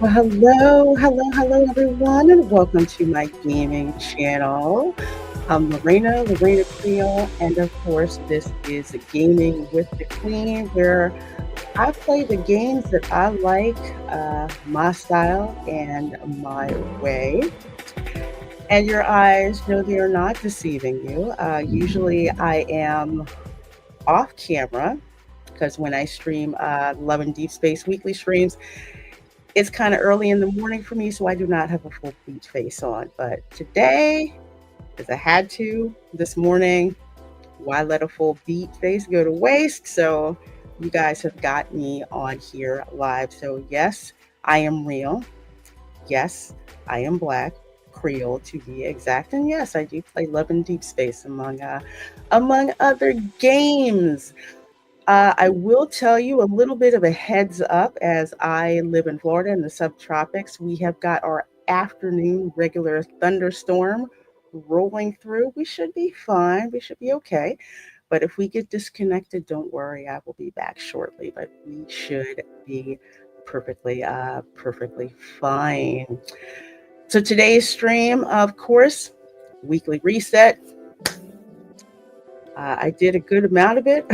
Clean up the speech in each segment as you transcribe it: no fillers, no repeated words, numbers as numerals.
Well, hello, everyone, and welcome to my gaming channel. I'm Lorena Creole, and of course, this is Gaming with the Queen, where I play the games that I like, my style and my way. And your eyes know they are not deceiving you. Usually, I am off camera because when I stream Love and Deep Space weekly streams, it's kind of early in the morning for me, so I do not have a full beach face on. But today, because I had to this morning, why let a full beat face go to waste? So you guys have got me on here live. So yes, I am real. Yes, I am black, Creole to be exact, and yes, I do play Love and Deep Space among other games. I will tell you a little bit of a heads up as I live in Florida in the subtropics. We have got our afternoon regular thunderstorm rolling through. We should be fine. We should be okay. But if we get disconnected, don't worry. I will be back shortly. But we should be perfectly fine. So today's stream, of course, weekly reset. I did a good amount of it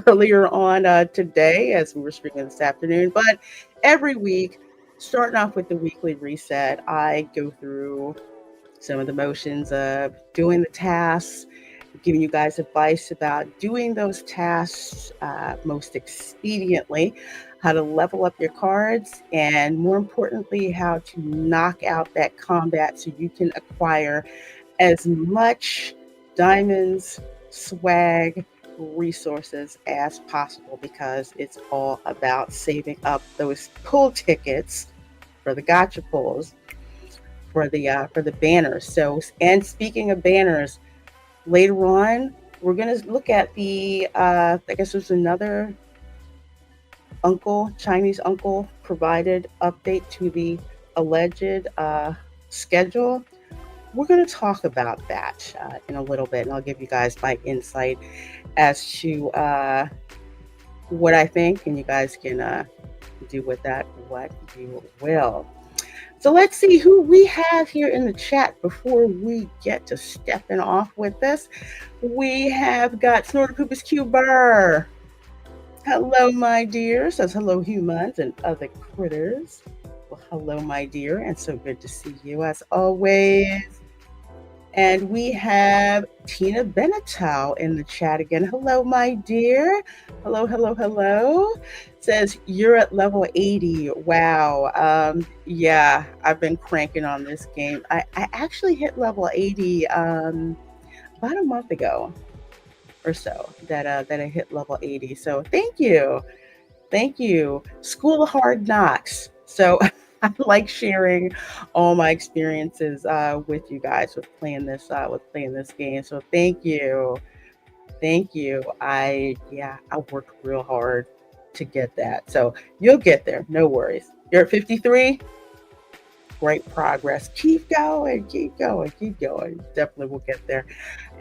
earlier on today as we were streaming this afternoon. But every week, starting off with the weekly reset, I go through some of the motions of doing the tasks, giving you guys advice about doing those tasks most expediently, how to level up your cards, and more importantly, how to knock out that combat so you can acquire as much diamonds, swag, resources as possible because it's all about saving up those pull tickets for the gotcha pulls for the banners. So, and speaking of banners, later on we're gonna look at the I guess there's another Chinese uncle provided update to the alleged schedule. We're going to talk about that in a little bit, and I'll give you guys my insight as to what I think, and you guys can do with that what you will. So let's see who we have here in the chat before we get to stepping off with this. We have got Snortopoopas Cuber. Hello, my dear. Says hello, humans and other critters. Well, hello, my dear, and so good to see you as always. And we have Tina Benetal in the chat again. Hello, my dear. Hello. Says you're at level 80. Wow. Yeah, I've been cranking on this game. I actually hit level 80 about a month ago or so that I hit level 80. So thank you. School of Hard Knocks. So I like sharing all my experiences with you guys with playing this game. So thank you. I worked real hard to get that. So you'll get there. No worries. You're at 53. Great progress. Keep going. Definitely will get there.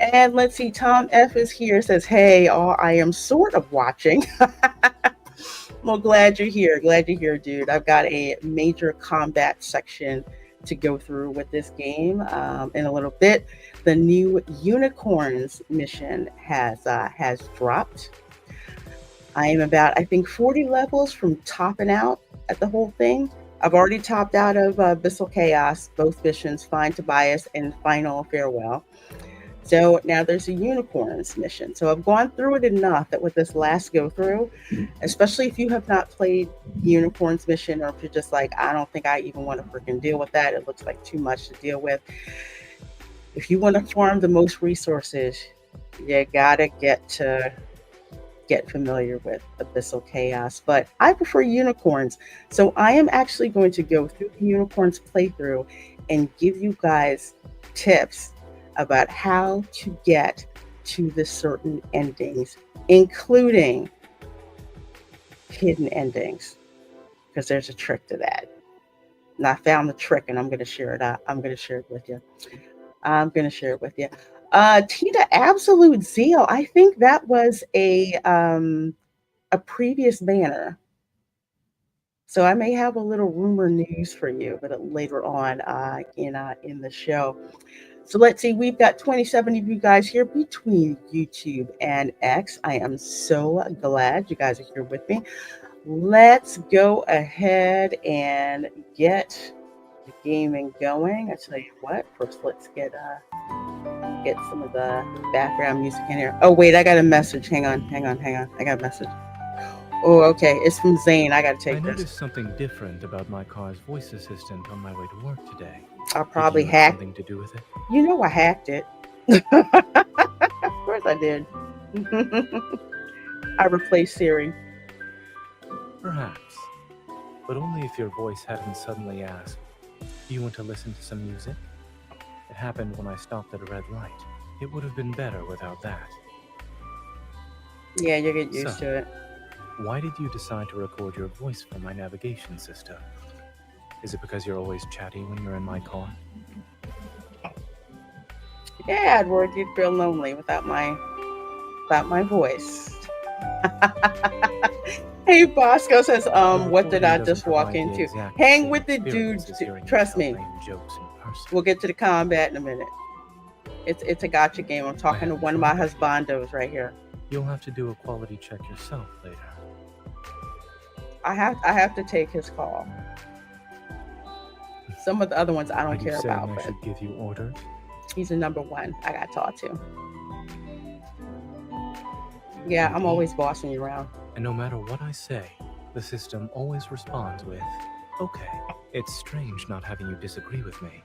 And let's see. Tom F is here. Says, "Hey, I am sort of watching." Well, glad you're here. Glad you're here, dude. I've got a major combat section to go through with this game in a little bit. The new unicorns mission has dropped. I am about I think 40 levels from topping out at the whole thing. I've already topped out of Abyssal Chaos, both missions, Find Tobias and Final Farewell. So now there's a unicorns mission. So I've gone through it enough that with this last go through, especially if you have not played unicorns mission, or if you're just like, I don't think I even want to freaking deal with that. It looks like too much to deal with. If you want to farm the most resources, you gotta get familiar with Abyssal Chaos. But I prefer unicorns. So I am actually going to go through the unicorns playthrough and give you guys tips about how to get to the certain endings, including hidden endings, because there's a trick to that. And I found the trick, and I'm going to share it out. I'm going to share it with you. Tina, Absolute Zeal. I think that was a previous banner. So I may have a little rumor news for you, but later on in the show. So let's see, we've got 27 of you guys here between YouTube and X. I am so glad you guys are here with me. Let's go ahead and get the gaming going. I tell you what, first let's get some of the background music in here. Oh wait, I got a message. Hang on. I got a message. Oh, okay. It's from Zane. I gotta take I this. noticed something different about my car's voice assistant on my way to work today. I probably Did you have hacked. something to do with it? You know I hacked it. Of course I did. I replaced Siri. Perhaps. But only if your voice hadn't suddenly asked, "Do you want to listen to some music?" It happened when I stopped at a red light. It would have been better without that. Yeah, you get used to it. Why did you decide to record your voice for my navigation system? Is it because you're always chatty when you're in my car? Yeah, Edward, you'd feel lonely without my voice. Hey, Bosco says, what did I just walk into? Hang with the dudes. Trust me. We'll get to the combat in a minute. It's a gacha game. I'm talking to one of my husbandos right here. You'll have to do a quality check yourself later. I have to take his call. Some of the other ones I don't care about. I should give you orders? He's a number one I got taught to. Yeah, I'm always bossing you around. And no matter what I say, the system always responds with, "Okay." It's strange not having you disagree with me.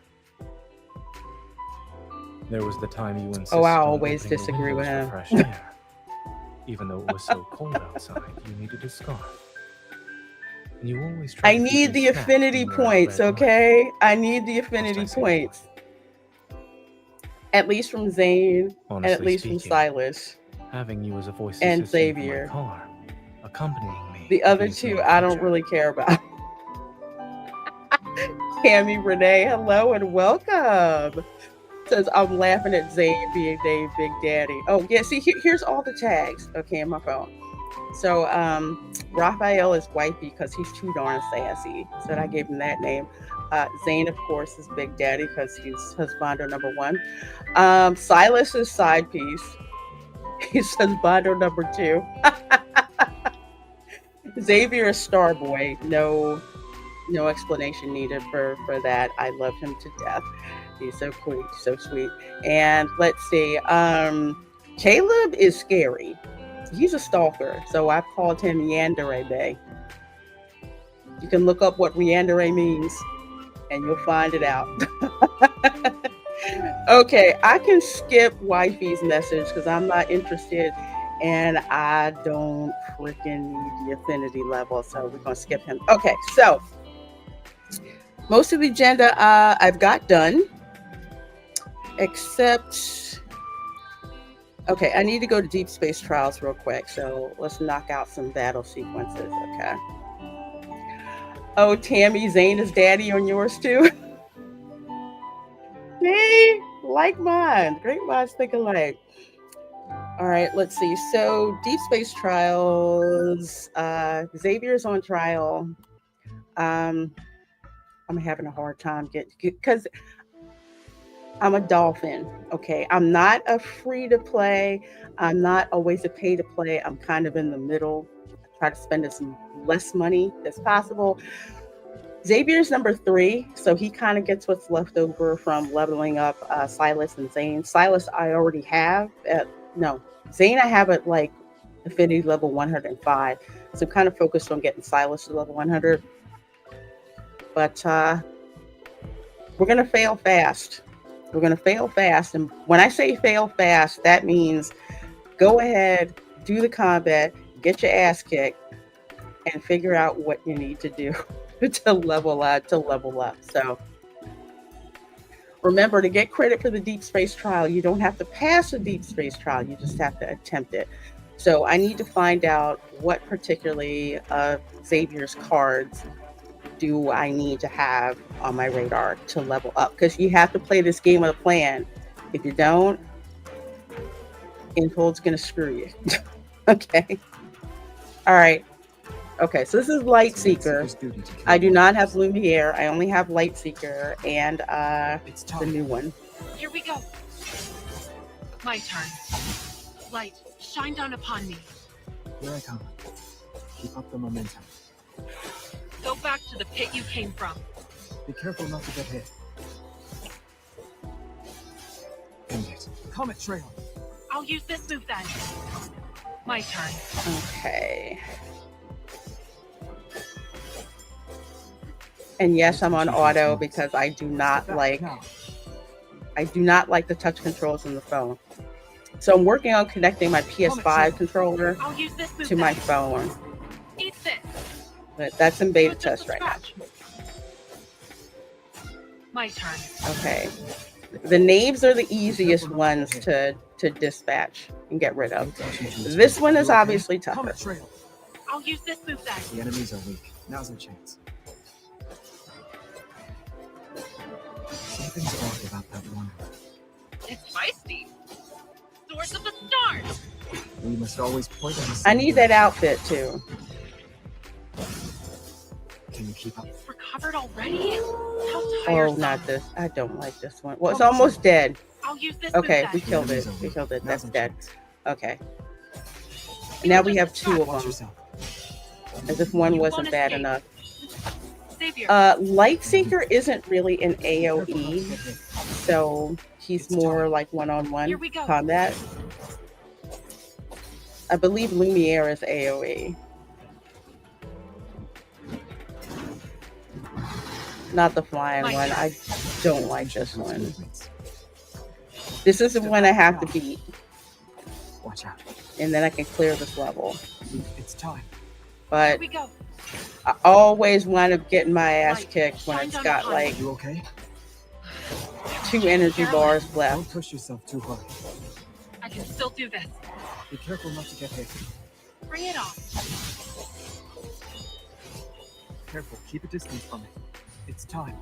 There was the time you insisted I always disagree with him. Fresh air. Even though it was so cold outside, you needed a scarf. And you always try I need the affinity points, okay? I need the affinity points. At least from Zane, and at least from Silas. Having you as a voice and Xavier. For my car, accompanying me. The other two I don't really care about. Tammy Renee, hello and welcome. Says I'm laughing at Zane being named Big Daddy. Oh yeah, see here's all the tags. Okay, in my phone. So Raphael is wifey because he's too darn sassy. So I gave him that name. Zane, of course, is Big Daddy because he's husbando number one. Silas is side piece. He's husbando number two. Xavier is star boy. No explanation needed for that. I love him to death. He's so sweet, so sweet. And let's see. Caleb is scary. He's a stalker, so I've called him Yandere Bay. You can look up what Yandere means, and you'll find it out. Okay, I can skip wifey's message because I'm not interested, and I don't freaking need the affinity level, so we're going to skip him. Okay, so most of the agenda I've got done, except... Okay, I need to go to Deepspace Trials real quick, so let's knock out some battle sequences, okay? Oh, Tammy, Zane is daddy on yours too? Hey, like mine. Great minds think alike. All right, let's see. So Deepspace Trials, Xavier's on trial. I'm having a hard time because I'm a dolphin, okay? I'm not a free to play. I'm not always a pay to play. I'm kind of in the middle. I try to spend as less money as possible. Xavier's number 3, so he kind of gets what's left over from leveling up Silas and Zane. Silas I already have Zane I have at like affinity level 105, so I'm kind of focused on getting Silas to level 100. But we're gonna fail fast. We're going to fail fast. And when I say fail fast, that means go ahead, do the combat, get your ass kicked, and figure out what you need to do to level up. So remember, to get credit for the Deepspace trial, you don't have to pass the Deepspace trial. You just have to attempt it. So I need to find out what particularly Xavier's cards do I need to have on my radar to level up, because you have to play this game with a plan. If you don't, Inhold's gonna screw you. Okay. All right. Okay, so this is Light It's a Seeker. Seeker's duty to kill I do not have monsters. Lumiere. I only have Light Seeker and It's the time. new one. Here we go. My turn. Light, shine down upon me. Here I come. Keep up the momentum. Go back to the pit you came from. Be careful not to get hit. End it. Comet Trail. I'll use this move then. My turn. Okay. And yes, I'm on auto because I do not like the touch controls in the phone. So I'm working on connecting my PS5 controller I'll use this move to my then. phone, Eat this. but that's in beta You're just test a right now. scratch. My turn. Okay. The knaves are the easiest ones to dispatch and get rid of. This one is obviously tougher. Comet Trail. I'll use this move then. The enemies are weak. Now's our chance. Something's odd about that one. It's feisty. Source of the stars. We must always point at the I same need that direction. outfit too. Can you keep up? It's recovered already? How Oh, tiresome. not this. I don't like this one. Well, it's almost dead. I'll use this Okay, move we then. killed The it. enemies are We weak. killed it. Now's That's our dead. chance. Okay. Now we have two of Watch them, yourself. as if one You wasn't won't bad escape. enough. Savior. Light Seeker isn't really an Careful not to AoE, get hit. so he's more like one-on-one Here we go. combat. I believe Lumiere is AoE. Not the flying My one. turn. I don't like Attention this to its one. movements. This is the one I have to beat, Watch out. and then I can clear this level. It's time. Here But we go. I always wind up getting my ass Light, kicked when shine it's down got upon like You okay? 2 energy bars Don't left. push yourself too hard. I can still do this. Be careful not to get hit. Bring it on. Careful. Keep a distance from it. It's time.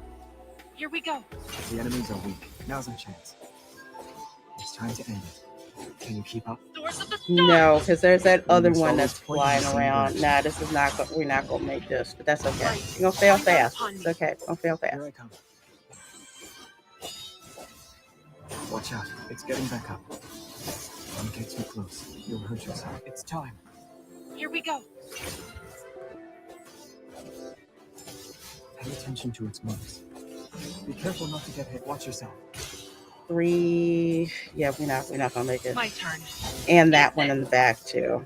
Here we go. The enemies are weak. Now's our chance. It's time to end it. Can you keep up? Source of the stars. No, because there's that other must one always that's point in the flying same around. direction. Nah, this is not. We're not gonna make this, but that's okay. Right. You're gonna fail Shine down fast. upon It's me. okay. Don't fail Here fast. I come. Watch out. It's getting back up. Don't get too close. You'll hurt yourself. It's time. Here we go. Pay attention to its moves. Be careful not to get hit. Watch yourself. 3. Yeah, we're not gonna make it. My turn. And that one in the back too.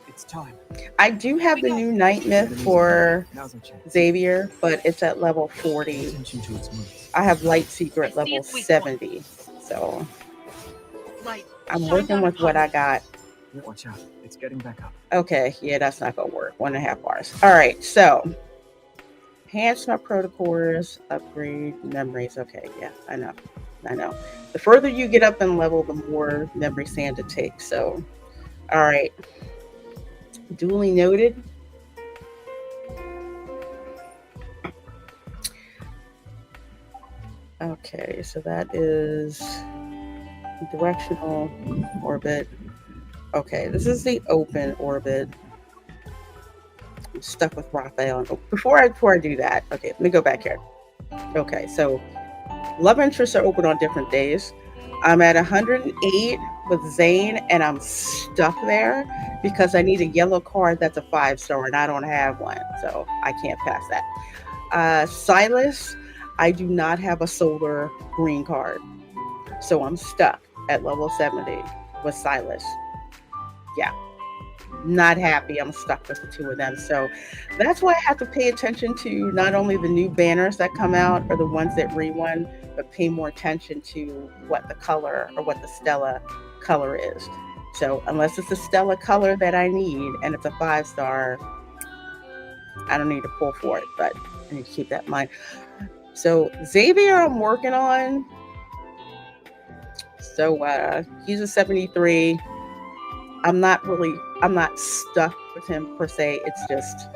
It's time. I do have the new Night The Myth enemies are for weak. Now's our chance. Xavier, but it's at level Pay 40. attention to its moves. I have Light Seeker I at see level its weak 70. So Light. I'm shine working down with upon what I me. got. Watch out. It's getting back up. Okay, yeah, that's not gonna work. 1.5 bars. All right, so enhance my protocors, upgrade memories. Okay, yeah, I know. The further you get up in level, the more memory sand it takes. So, all right, duly noted. Okay, so that is directional orbit. Okay, this is the open orbit. I'm stuck with Raphael. Before I do that, okay, let me go back here. Okay, so love interests are open on different days. I'm at 108 with Zane, and I'm stuck there because I need a yellow card that's a 5-star, and I don't have one, so I can't pass that. Silas, I do not have a solar green card, so I'm stuck at level 70 with Silas. Yeah, not happy. I'm stuck with the two of them. So that's why I have to pay attention to not only the new banners that come out or the ones that re-one, but pay more attention to what the color or what the Stella color is. So unless it's a Stella color that I need and it's a 5-star, I don't need to pull for it, but I need to keep that in mind. So Xavier I'm working on. So he's a 73. I'm not stuck with him per se. It's just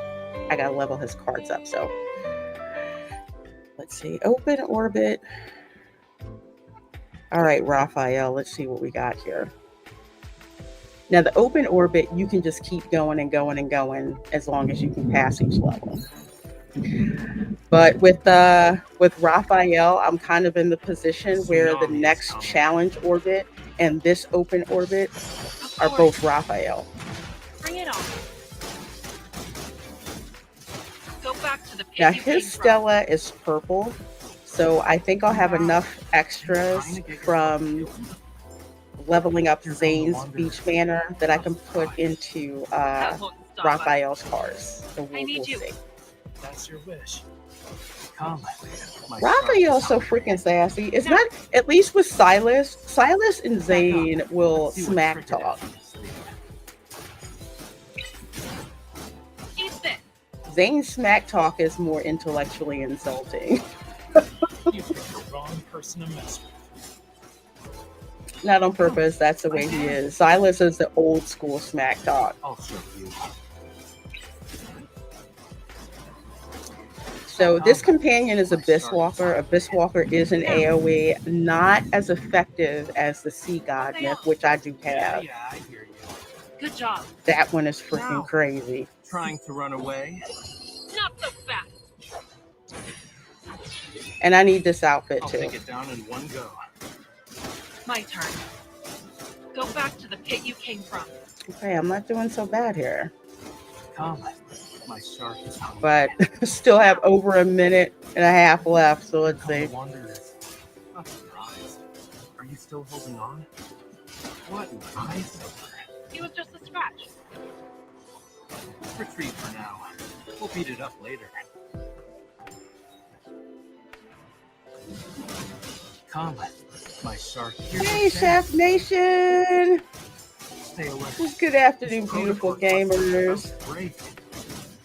I gotta level his cards up. So let's see. Open orbit. All right, Raphael, let's see what we got here. Now, the open orbit, you can just keep going and going and going as long as you can pass each level. But with Raphael, I'm kind of in the position where the Tsunami is next coming. challenge orbit and this open orbit Of are course. both Raphael. Bring it on. Go back to the pit Now you came his from. Stella is purple, so I think I'll have enough Trying extras to get yourself from killed? leveling up Here come the Zane's Wanderers. beach manor that I can put Surprise. into That won't stop us. Raphael's cars. So I we'll need you. see. That's your wish. Come. My Raphael's so shark is freaking sassy. It's No. not, at least with Silas. Silas and Back up. Zane will Let's see what smack triggered talk. it. Eat this. Zane's smack talk is more intellectually insulting. You picked the wrong person to mess with. Not on purpose, that's the way he is. Silas is the old school smack talk. I'll show you. So this companion is Abyss Walker. Abyss Walker is an AoE, not as effective as the Sea God myth, which I do have. Yeah, I hear you. Good job. That one is freaking Now. crazy. Trying to run away? Not so fast. And I need this outfit I'll too. take it down in one go. My turn. Go back to the pit you came from. Okay, I'm not doing so bad here. Come. My shark is hungry. But still have over a minute and a half left, so let's Come the see. Wanderers. Not surprised. Are you still holding on? What an eyesore. He was just a scratch. Retreat for now. We'll beat it up later. Come. My shark. Here's Hey, your Chef chance. Nation! Stay alert. Good afternoon, This beautiful protocol gamers. sounds great.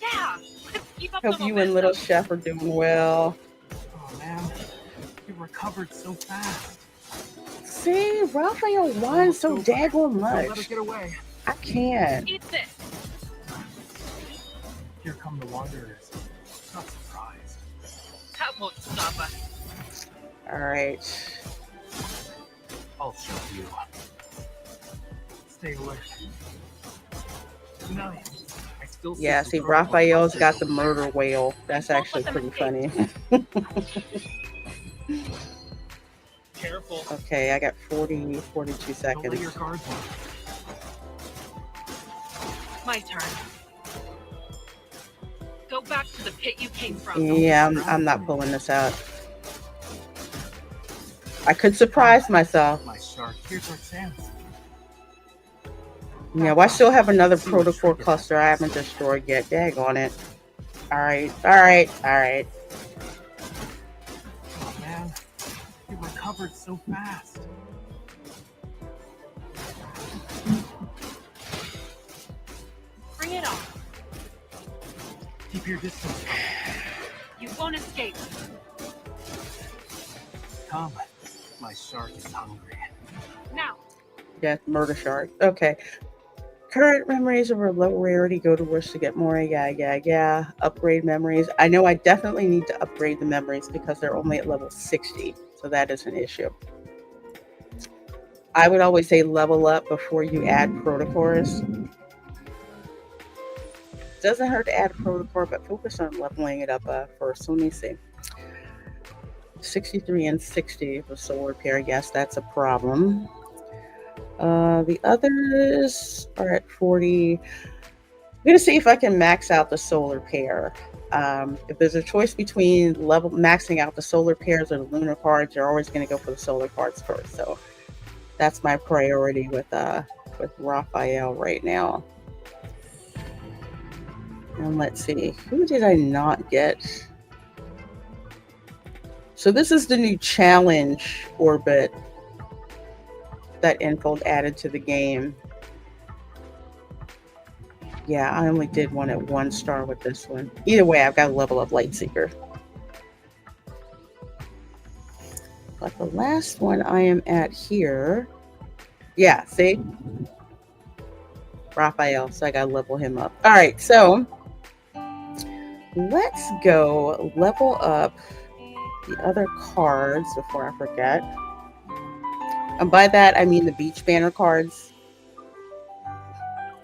Yeah. Let's keep up Hope the you and Little momentum. Chef are doing well. Oh man, you recovered so fast. See, Raphael won so daggone Don't let her much. get away. I can't. Eat this. Here come the Wanderers. Not surprised. That won't stop us. All right. I'll show you. Stay alert. No, I still see Yeah, some see, protocol Raphael's got clusters the over there. murder whale. That's Don't actually let them pretty escape. funny. Careful. Okay, I got 42 Don't let seconds. your guard down. My turn. Go back to the pit you came from. Yeah, I'm not pulling this out. I could surprise myself. My shark. Here's our chance. Yeah, well, I still have another protocore cluster I haven't destroyed yet. Daggone it. All right, all right, all right. Oh man, you recovered so fast. Bring it on. Keep your distance. You won't escape. Come. My shark is hungry. Now. Yeah, murder shark. Okay. Current memories are low rarity. Go to wish to get more. Yeah. Upgrade memories. I know I definitely need to upgrade the memories because they're only at level 60. So that is an issue. I would always say level up before you add protocors. Doesn't hurt to add a protocor, but focus on leveling it up first. So let me see. 63 and 60 for solar repair. Yes, that's a problem. The others are at 40. I'm going to see if I can max out the solar pair. If there's a choice between maxing out the solar pairs or the lunar cards, you're always going to go for the solar cards first. So that's my priority with Raphael right now. And let's see, who did I not get? So this is the new challenge orbit that Enfold added to the game. Yeah, I only did one at 1 star with this one. Either way, I've got a level up Lightseeker. But the last one I am at here, yeah, see? Raphael, so I gotta level him up. All right, so let's go level up the other cards before I forget. And by that, I mean the beach banner cards.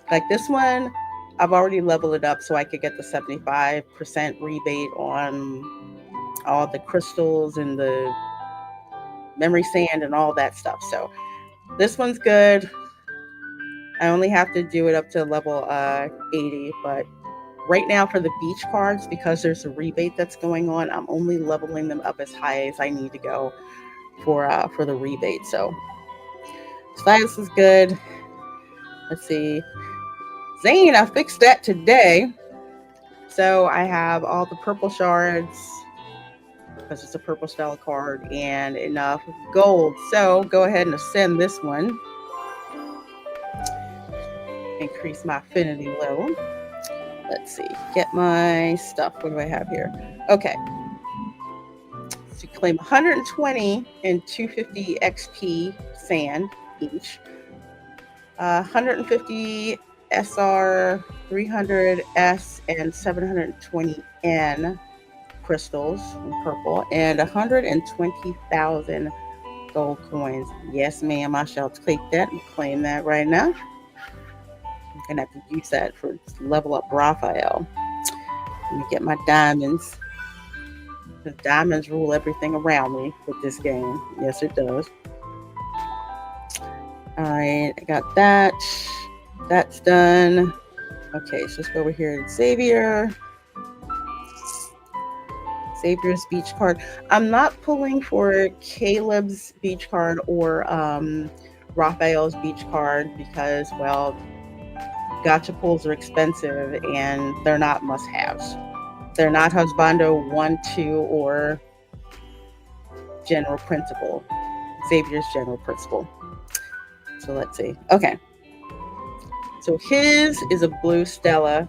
Like this one, I've already leveled it up so I could get the 75% rebate on all the crystals and the memory sand and all that stuff. So this one's good. I only have to do it up to level 80, but right now for the beach cards, because there's a rebate that's going on, I'm only leveling them up as high as I need to go for the rebate. So status is good. Let's see. Zane, I fixed that today. So I have all the purple shards because it's a purple style card and enough gold. So go ahead and ascend this one. Increase my affinity level. Let's see. Get my stuff. What do I have here? Okay. So you claim 120 and 250 XP sand each. 150 SR, 300 S, and 720 N crystals in purple, and 120,000 gold coins. Yes, ma'am, I shall take that and claim that right now. I'm gonna have to use that for level up Raphael. Let me get my diamonds. The diamonds rule everything around me with this game. Yes, it does. All right, I got that. That's done. Okay, so let's go over here to Xavier. Xavier's beach card. I'm not pulling for Caleb's beach card or Raphael's beach card because, well, gacha pulls are expensive and they're not must-haves. They're not Husbando 1, 2, or General Principal. Xavier's General Principal. So let's see. Okay. So his is a blue Stella.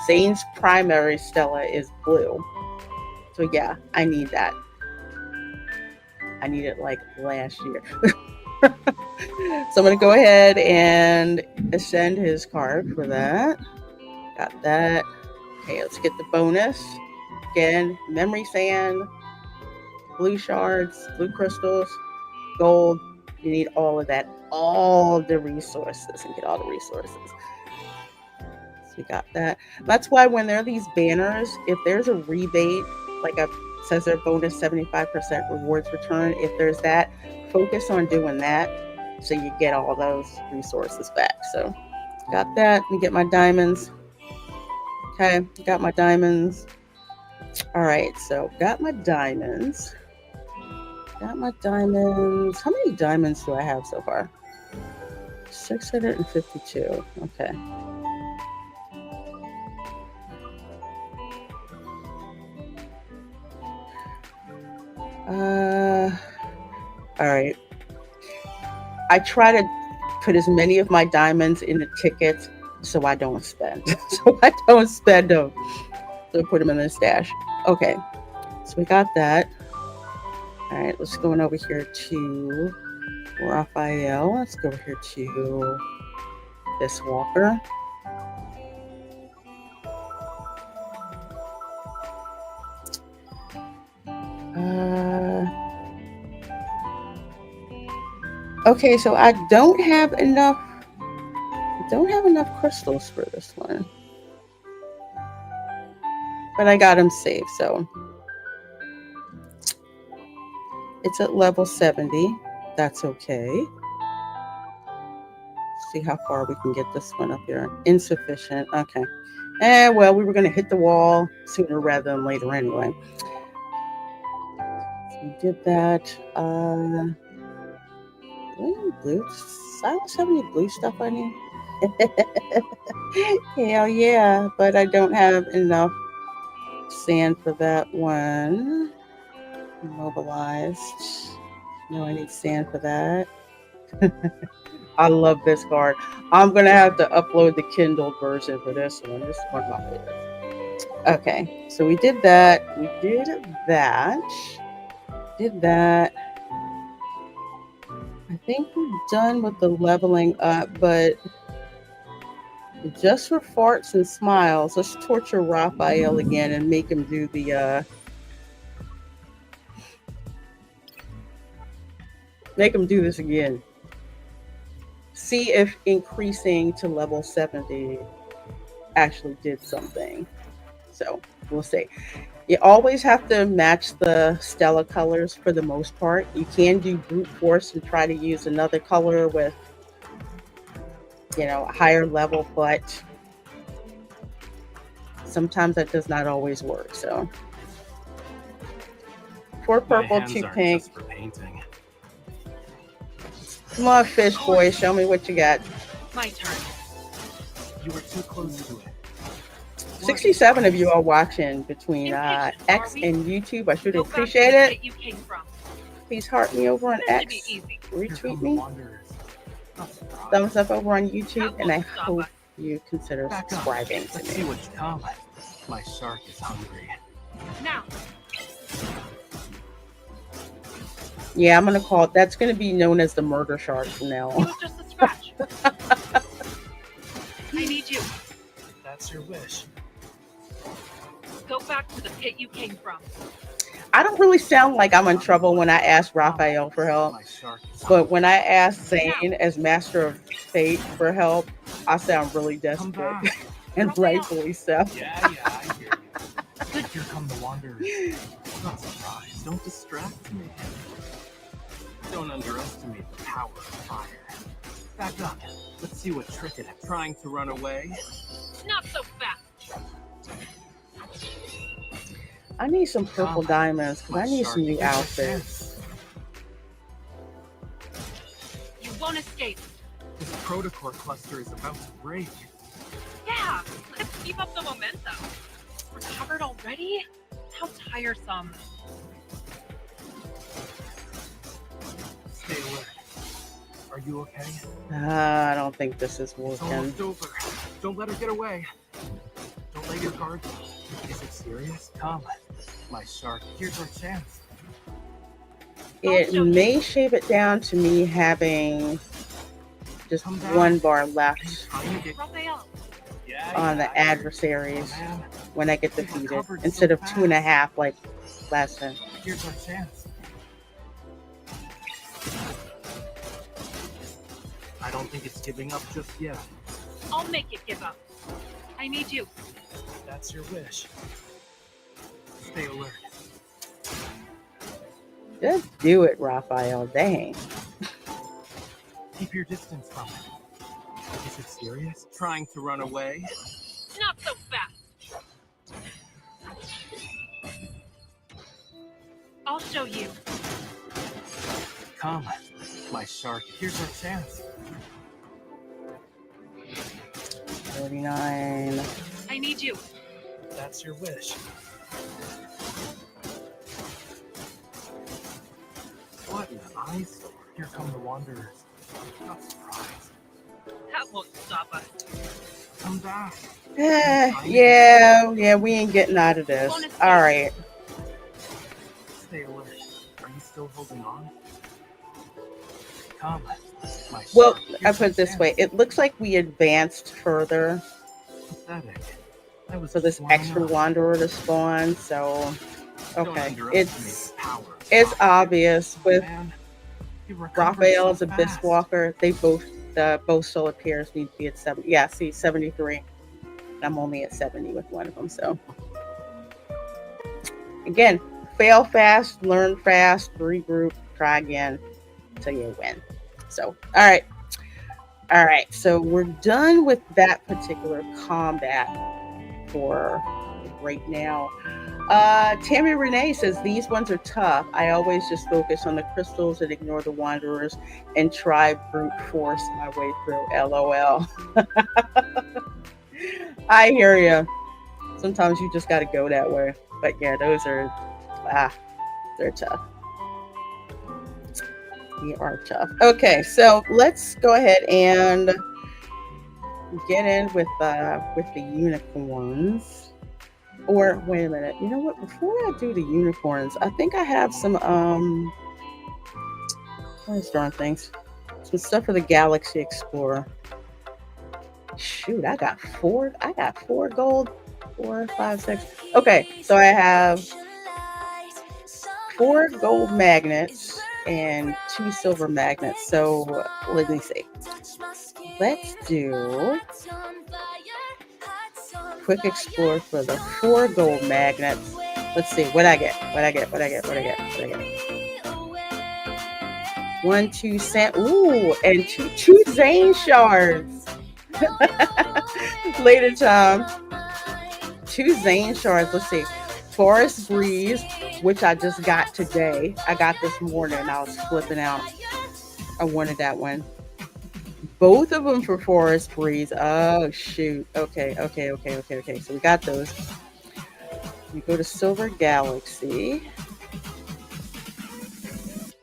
Zane's primary Stella is blue. So yeah, I need that. I need it like last year. So I'm going to go ahead and ascend his card for that. Got that. Okay, let's get the bonus. Again, memory sand, blue shards, blue crystals, gold. You need all of that. All the resources and get all the resources. So we got that. That's why when there are these banners, if there's a rebate, like it says their bonus 75% rewards return, if there's that, focus on doing that so you get all those resources back. So got that. Let me get my diamonds. Okay, got my diamonds. All right, so got my diamonds. Got my diamonds. How many diamonds do I have so far? 652. Okay. All right. I try to put as many of my diamonds in the tickets so I don't spend. So I don't spend them. So I put them in the stash. Okay. So we got that. All right. Let's go on over here to Raphael. Let's go over here to this Walker. Okay, so I don't have enough crystals for this one. But I got them saved, so it's at level 70. That's okay. See how far we can get this one up here. Insufficient. Okay. Well, we were going to hit the wall sooner rather than later anyway. So we did that. Blue? I don't have any blue stuff on you. Hell yeah, but I don't have enough sand for that one. Mobilized. No, I need sand for that. I love this card. I'm gonna have to upload the Kindle version for this one. This is one of my favorites. Okay, so we did that. We did that. Did that. I think we're done with the leveling up, but just for farts and smiles, let's torture Raphael again and make him do the make him do this again. see if increasing to level 70 actually did something. So we'll see. You always have to match the Stella colors for the most part. You can do brute force and try to use another color with, a higher level, but sometimes that does not always work. So 4 My purple, hands 2 aren't pink. just for painting. Come on, fish boy, show me what you got. My turn. You were too close to it. 67 of you are watching between Impatient, X are we? and YouTube. I should Go back to appreciate the it. pit you came from. Please heart me over on This should be X. easy. Here Retweet come the me. wanderers. Not surprised. Thumbs up over on YouTube. That And I won't stop hope us. you consider Back up. subscribing Let's to see me. what's come. My shark is hungry. Now, Yeah, I'm going to call it. That's going to be known as the murder shark from now he on. was just a scratch. I need you. If that's your wish. Go back to the pit you came from. I don't really sound like I'm in trouble when I ask Raphael for help. My shark is But when I ask Zane as Master of Fate for help, I sound really Come desperate. back. And rightfully so. Yeah, I hear you. Here come the wanderers. Not surprised. Don't distract me. Don't underestimate the power of fire. Back up. Let's see what trick it is. Trying to run away. Not so fast. I need some purple diamonds because I need some new shark. outfits. You won't escape. This protocore cluster is about to break. Yeah, let's keep up the momentum. Recovered already? How tiresome. Stay alert. Are you okay? I don't think this is It's working. almost over. Don't let her get away. Don't let your guard down. Is it serious? Come. My shark. Here's our chance. It may shape it down to me having just Come back. 1 bar Are you left trying to get... Raphael, Yeah, on the I hear you. adversaries Oh, man. when I get We defeated recovered instead so of 2.5 like last time. Here's our chance. I don't think it's giving up just yet. I'll make it give up. I need you. That's your wish. Stay alert. Just do it, Raphael. Dang. Keep your distance from it. Is it serious? Trying to run away? Not so fast. I'll show you. Come, my shark. Here's our chance. 39. I need you. That's your wish. What an eyesore. Here come the wanderers. Not surprised. That won't stop us. Come back. Yeah, we ain't getting out of this. All right. Stay alert. Are you still holding on? Come, my Well, shark. I Here's put our it this way. chance. It looks like we advanced further Pathetic. I was for this just warming extra up. wanderer to spawn. So, Don't okay. underestimate It's the power of it's fire. obvious with Man, you recovered Raphael so as Abyss fast. Walker. They both solar pairs need to be at 70. Yeah, see, 73. I'm only at 70 with one of them. So, again, fail fast, learn fast, regroup, try again until you win. So, all right. So we're done with that particular combat for right now. Tammy Renee says these ones are tough. I always just focus on the crystals and ignore the wanderers and try brute force my way through. LOL. I hear you. Sometimes you just got to go that way. But yeah, those are they're tough. We are tough. Okay, so let's go ahead and get in with the unicorns. Or wait a minute. You know what? Before I do the unicorns, I think I have some where's darn things? Some stuff for the Galaxy Explorer. Shoot, I got four gold. 4, 5, 6. Okay, so I have 4 gold magnets and 2 silver magnets. So let me see. Let's do quick explore for the 4 gold magnets. Let's see what I get. What I get. 1, 2 sand. Ooh, and two Zane shards. Later time. 2 Zane shards. Let's see. Forest Breeze, which I just got today. I got this morning. I was flipping out. I wanted that one. Both of them for Forest Breeze. Oh, shoot. Okay. So we got those. We go to Silver Galaxy.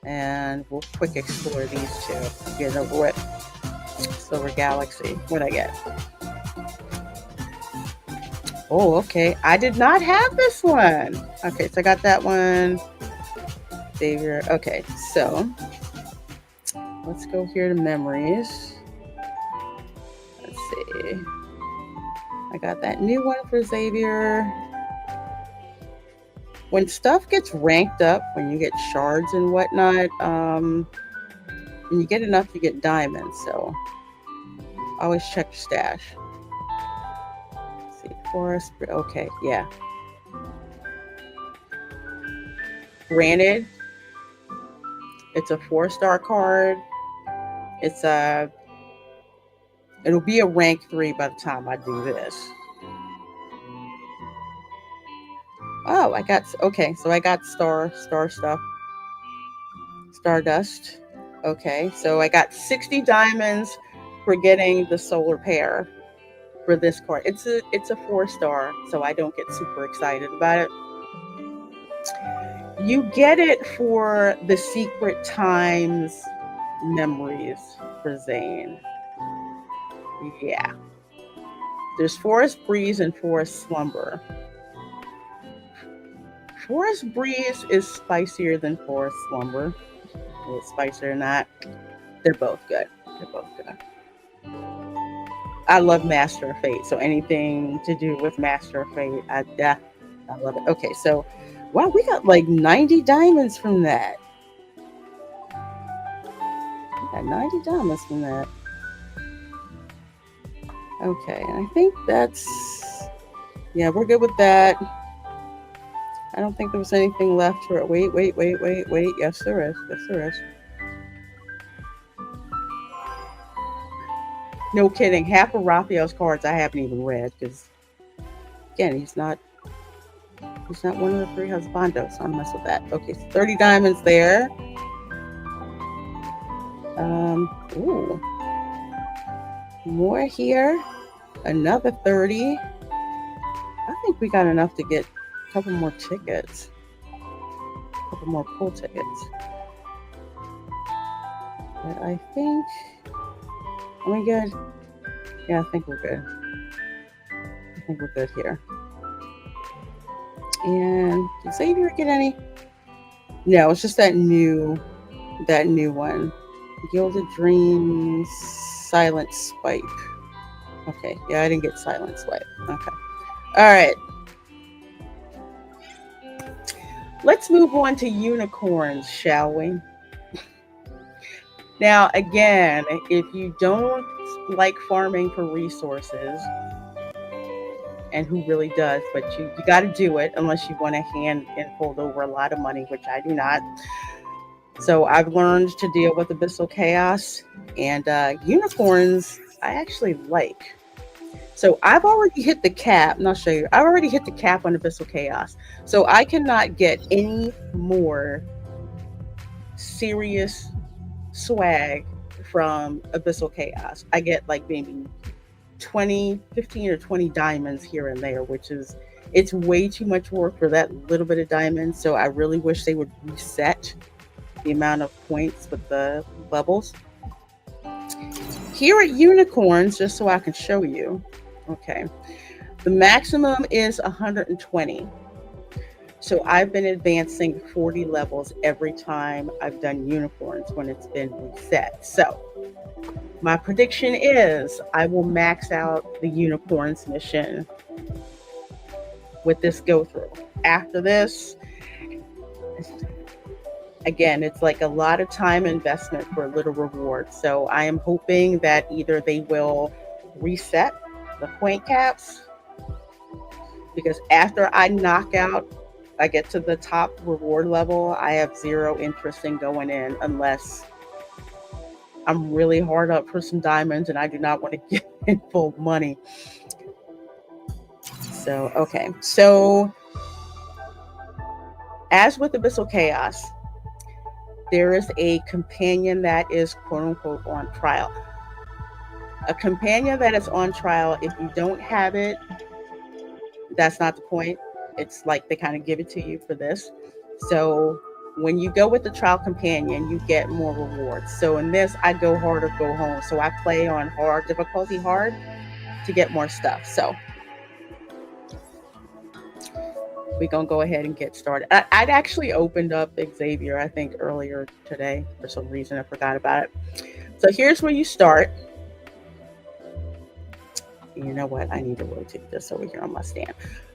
And we'll quick explore these 2. Get it over with. Silver Galaxy. What'd I get? Oh, okay. I did not have this one. Okay, so I got that one. Xavier. Okay, so let's go here to memories. Let's see. I got that new one for Xavier. When stuff gets ranked up, when you get shards and whatnot, when you get enough, you get diamonds. So always check your stash. Let's see, Forest. Okay, yeah. Granted, it's a 4-star card. It'll be a rank 3 by the time I do this. Oh, I got star stuff. Stardust. Okay, so I got 60 diamonds for getting the solar pair for this card. It's a 4-star, so I don't get super excited about it. You get it for the Secret Times memories for Zane. Yeah. There's Forest Breeze and Forest Slumber. Forest Breeze is spicier than Forest Slumber. It's spicier or not. They're both good. I love Master of Fate, so anything to do with Master of Fate, I love it. Okay, so wow, we got like 90 diamonds from that. We got 90 diamonds from that. Okay, and I think we're good with that. I don't think there was anything left for it. Wait. Yes, there is. No kidding. Half of Raphael's cards I haven't even read because, again, he's not one of the 3 husbandos, so I'm mess with that. Okay, so 30 diamonds there. Ooh. More here. Another 30. I think we got enough to get a couple more tickets. A couple more pool tickets. But I think... Are we good? Yeah, I think we're good. I think we're good here. And did Xavier get any? No, it's just that new one. Gilded Dreams, Silent Swipe. Okay, yeah, I didn't get Silent Swipe. Okay. All right. Let's move on to unicorns, shall we? Now, again, if you don't like farming for resources, and who really does, but you got to do it unless you want to hand and hold over a lot of money, which I do not. So I've learned to deal with Abyssal Chaos, and unicorns I actually like. So I've already hit the cap, and I'll show you. I've already hit the cap on Abyssal Chaos. So I cannot get any more serious swag from Abyssal Chaos. I get like maybe 15 or 20 diamonds here and there, which is, it's way too much work for that little bit of diamonds. So I really wish they would reset the amount of points with the levels. Here at unicorns, just so I can show you, okay, the maximum is 120. So I've been advancing 40 levels every time I've done unicorns when it's been reset. So my prediction is I will max out the unicorns mission with this go through. After this, again, it's like a lot of time investment for a little reward. So I am hoping that either they will reset the point caps, because after I knock out, I get to the top reward level, I have zero interest in going in unless I'm really hard up for some diamonds and I do not want to get in full money. So, okay. So, as with Abyssal Chaos, there is a companion that is quote unquote on trial. A companion that is on trial, if you don't have it, that's not the point. It's like they kind of give it to you for this. So when you go with the trial companion, you get more rewards. So in this, I go hard or go home. So I play on hard, difficulty hard, to get more stuff. So we're going to go ahead and get started. I'd actually opened up Xavier, I think, earlier today. For some reason, I forgot about it. So here's where you start. You know what? I need to rotate this over here on my stand.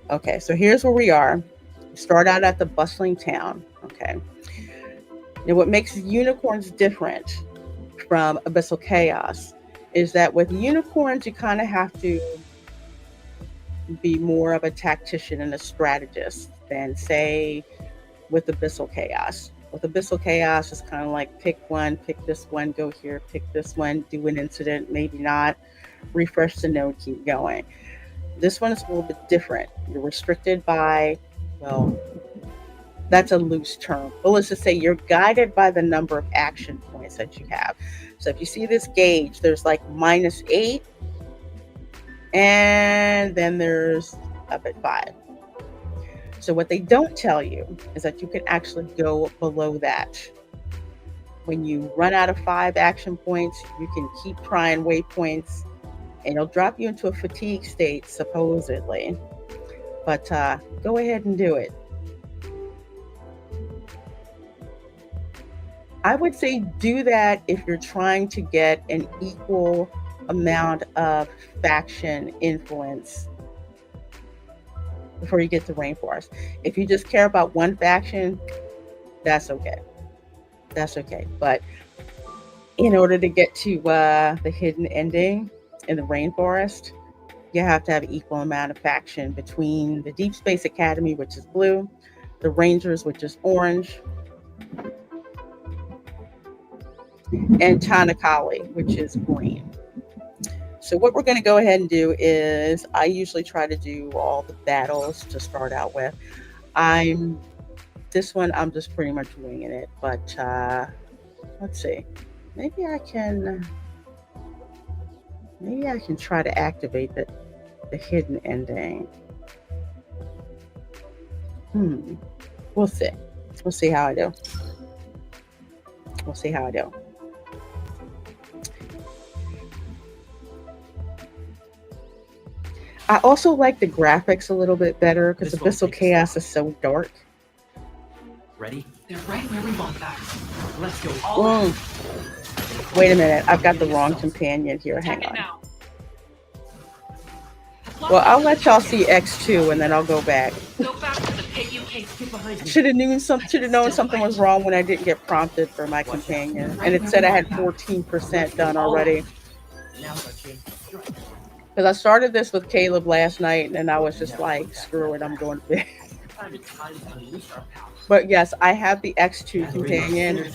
Okay, so here's where we are. We start out at the bustling town. Okay. Now, what makes unicorns different from Abyssal Chaos is that with unicorns, you kind of have to be more of a tactician and a strategist than, say, with Abyssal Chaos. With Abyssal Chaos, it's kind of like pick one, pick this one, go here, pick this one, do an incident, maybe not, refresh the node, keep going. This one is a little bit different. You're restricted by, well, that's a loose term, but let's just say you're guided by the number of action points that you have. So if you see this gauge, there's like -8, and then there's up at 5. So what they don't tell you is that you can actually go below that. When you run out of 5 action points, you can keep trying waypoints, and it'll drop you into a fatigue state, supposedly. But go ahead and do it. I would say do that if you're trying to get an equal amount of faction influence before you get to Rainforest. If you just care about one faction, that's okay. That's okay. But in order to get to the hidden ending in the Rainforest, you have to have an equal amount of faction between the Deepspace Academy, which is blue, the Rangers, which is orange, and Tanakali, which is green. So what we're going to go ahead and do is, I usually try to do all the battles to start out with. This one, I'm just pretty much winging it, but let's see. Maybe I can try to activate the hidden ending. We'll see. We'll see how I do. We'll see how I do. I also like the graphics a little bit better because Abyssal Chaos is so dark. Ready? They're right where we want that. Let's go all out. Wait a minute. I've got the wrong companion here. Hang on. Well, I'll let y'all see X2 and then I'll go back. Go back to the pit you came to. Should have known something was wrong when I didn't get prompted for my companion. And it said I had 14% done already. Because I started this with Caleb last night, and then I was just like, screw it, I'm going to bed. But yes, I have the X2 companion.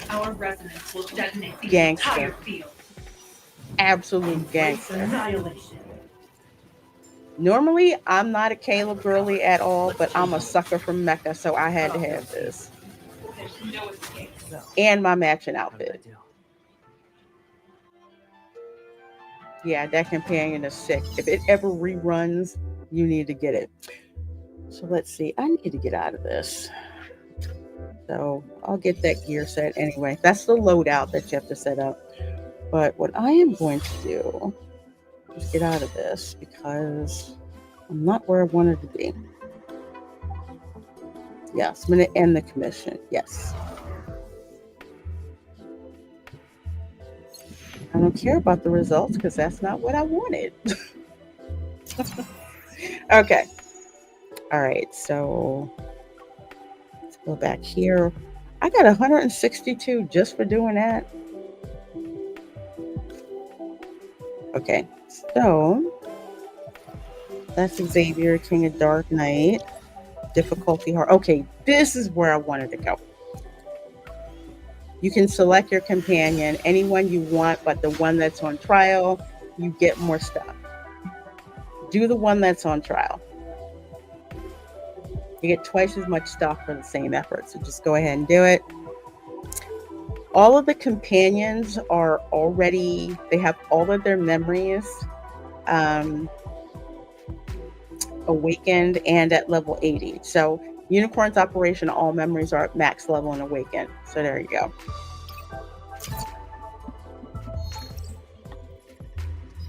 Our resonance will detonate the Gangster. entire field. Absolute gangster. Normally, I'm not a Caleb girly at all, but I'm a sucker for Mecha, so I had to have this. There's no escape. And my matching outfit. Yeah, that companion is sick. If it ever reruns, you need to get it. So let's see. I need to get out of this. So I'll get that gear set anyway. That's the loadout that you have to set up. But what I am going to do is get out of this because I'm not where I wanted to be. Yes, I'm going to end the commission. Yes. I don't care about the results because that's not what I wanted. Okay. All right. So let's Go back here. I got 162 just for doing that. Okay, so that's Xavier, King of Dark Knight. Difficulty hard. Okay, this is where I wanted to go. You can select your companion, anyone you want, but the one that's on trial, you get more stuff. Do the one that's on trial. You get twice as much stuff for the same effort. So just go ahead and do it. All of the companions are already, they have all of their memories awakened and at level 80. So Unicorn's operation, all memories are at max level and awakened. So there you go.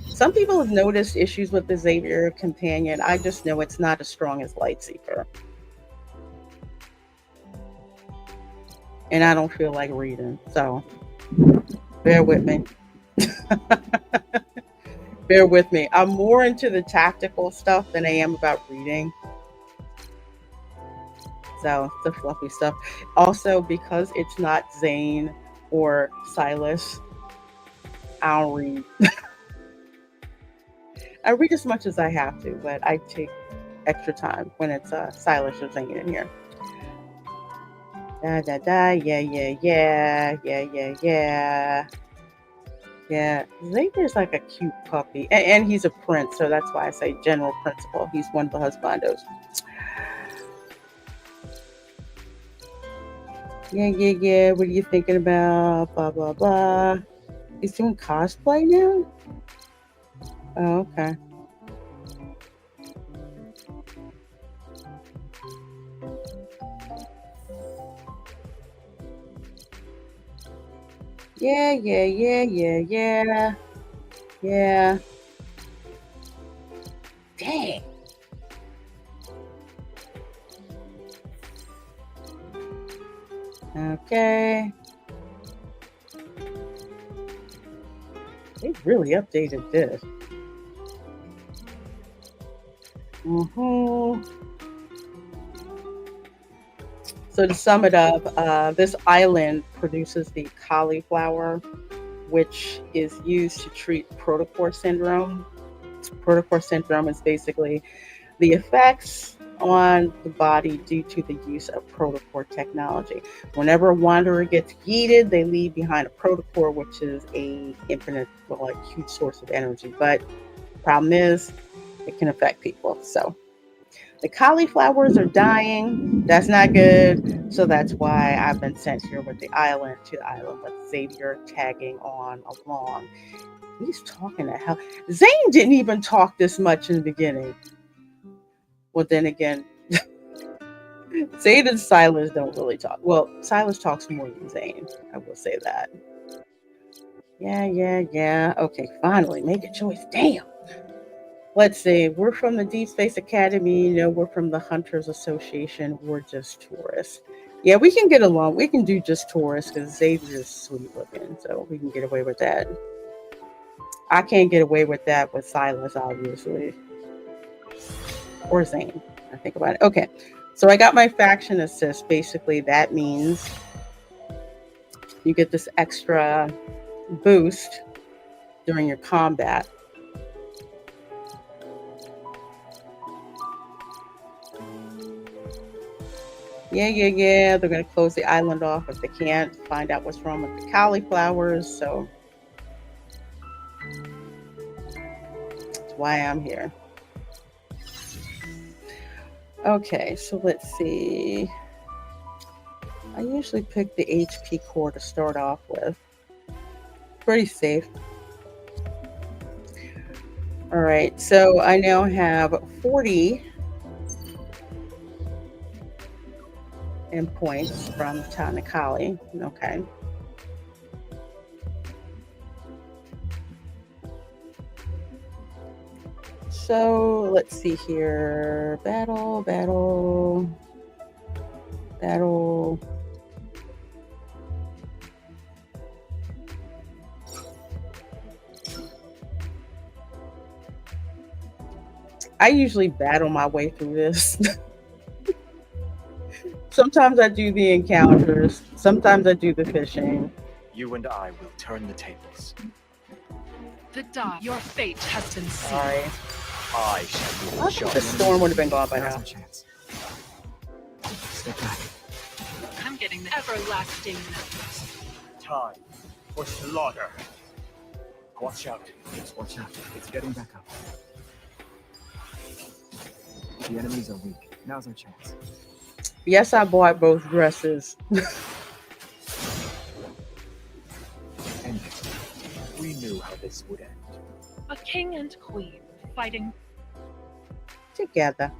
Some people have noticed issues with the Xavier companion. I just know it's not as strong as Lightseeker. And I don't feel like reading, so bear with me. Bear with me. I'm more into the tactical stuff than I am about reading. So the fluffy stuff. Also, because it's not Zane or Silas, I don't read. I read as much as I have to, but I take extra time when it's Silas or Zane in here. Da da da, yeah, yeah, yeah, yeah, yeah, yeah. Yeah, Xavier's like a cute puppy. And he's a prince, so that's why I say general principal. He's one of the husbandos. Yeah, yeah, yeah. What are you thinking about? Blah, blah, blah. He's doing cosplay now? Oh, okay. Yeah, yeah, yeah, yeah, yeah. Yeah. Dang. Okay. They really updated this. So to sum it up, this island produces the cauliflower, which is used to treat protocore syndrome. Protocore syndrome is basically the effects on the body due to the use of protocore technology. Whenever a wanderer gets yeeted, they leave behind a protocore, which is a infinite, well, like huge source of energy. But the problem is, it can affect people. So the cauliflowers are dying. That's not good. So that's why I've been sent here with the island to the island with Xavier tagging on along. He's talking to hell. Zane didn't even talk this much in the beginning. Well, then again, Zane and Silas don't really talk. Well, Silas talks more than Zane. I will say that. Yeah, yeah, yeah. Okay, finally, make a choice. Damn. Let's see. We're from the Deepspace Academy. You know, we're from the Hunters Association. We're just tourists. Yeah, we can get along. We can do just tourists because Xavier's sweet looking, so we can get away with that. I can't get away with that with Silas, obviously. Or Zane. I think about it. Okay. So I got my faction assist. Basically, that means you get this extra boost during your combat. Yeah, yeah, yeah. They're going to close the island off if they can't find out what's wrong with the cauliflowers. So that's why I'm here. Okay, so let's see. I usually pick the HP core to start off with. Pretty safe. All right, so I now have 40 points from Tanakali. Okay. So let's see here. Battle, battle, battle. I usually battle my way through this. Sometimes I do the encounters. Sometimes I do the fishing. You and I will turn the tables. The die. Your fate has been sealed. Sorry. I shall be I the think the judge. storm would have been gone by Now's now. our chance. Step back. I'm getting the everlasting note. Time for slaughter. Watch out. Just watch out. It's getting back up. The enemies are weak. Now's our chance. Yes, I bought both dresses. End it. We knew how this would end. A king and queen fighting. Together.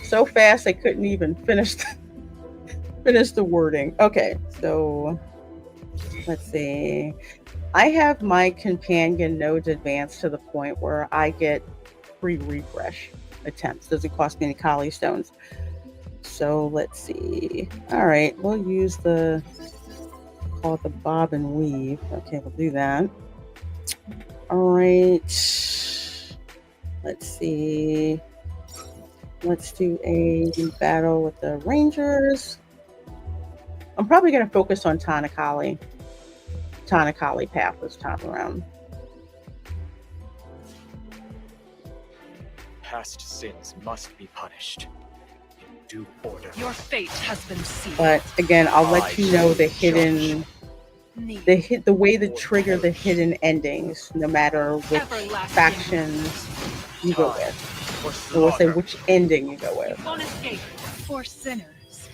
So fast I couldn't even finish the wording. Okay, so let's see. I have my companion nodes advanced to the point where I get free refresh attempts. Doesn't cost me any Kali stones. So let's see. All right, we'll use the, call it the bob and weave. Okay, we'll do that. All right. Let's see. Let's do a battle with the Rangers. I'm probably going to focus on Tanakali path this time around. Past sins must be punished in due order. Your fate has been sealed. But again, I'll let you know the hidden, Need the way to trigger the hidden endings, no matter which everlasting factions you go with. For Or we'll say slaughter. which ending you go with. won't escape for sinners.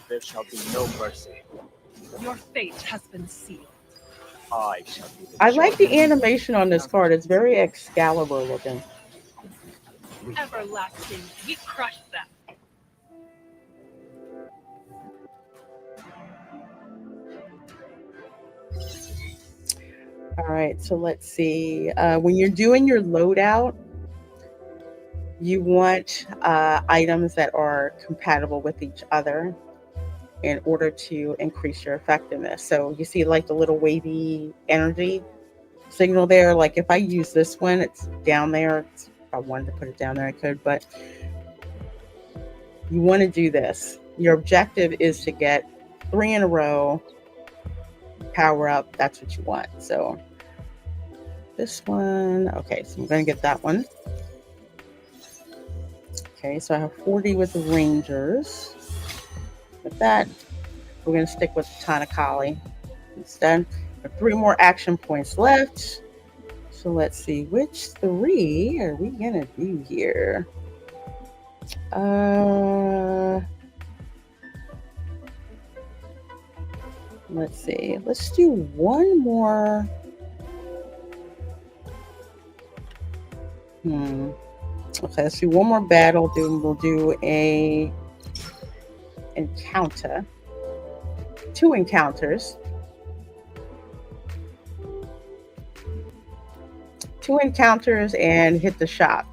There shall be no mercy. Your fate has been sealed. I shall be the I like judge. the animation on this card. It's very Excalibur looking. Everlasting. We crush them. All right, so let's see. When you're doing your loadout, you want items that are compatible with each other in order to increase your effectiveness. So you see like the little wavy energy signal there. Like if I use this one, it's down there. If I wanted to put it down there, I could, but you want to do this. Your objective is to get 3 in a row, power up. That's what you want. So this one, okay, so I'm going to get that one. Okay, so I have 40 with the Rangers. With that, we're going to stick with Tanakali instead. There are 3 more action points left. So let's see, which 3 are we going to do here? Let's see. Let's do one more. Okay, let's do one more battle. We'll do a encounter. 2 encounters. 2 encounters and hit the shop.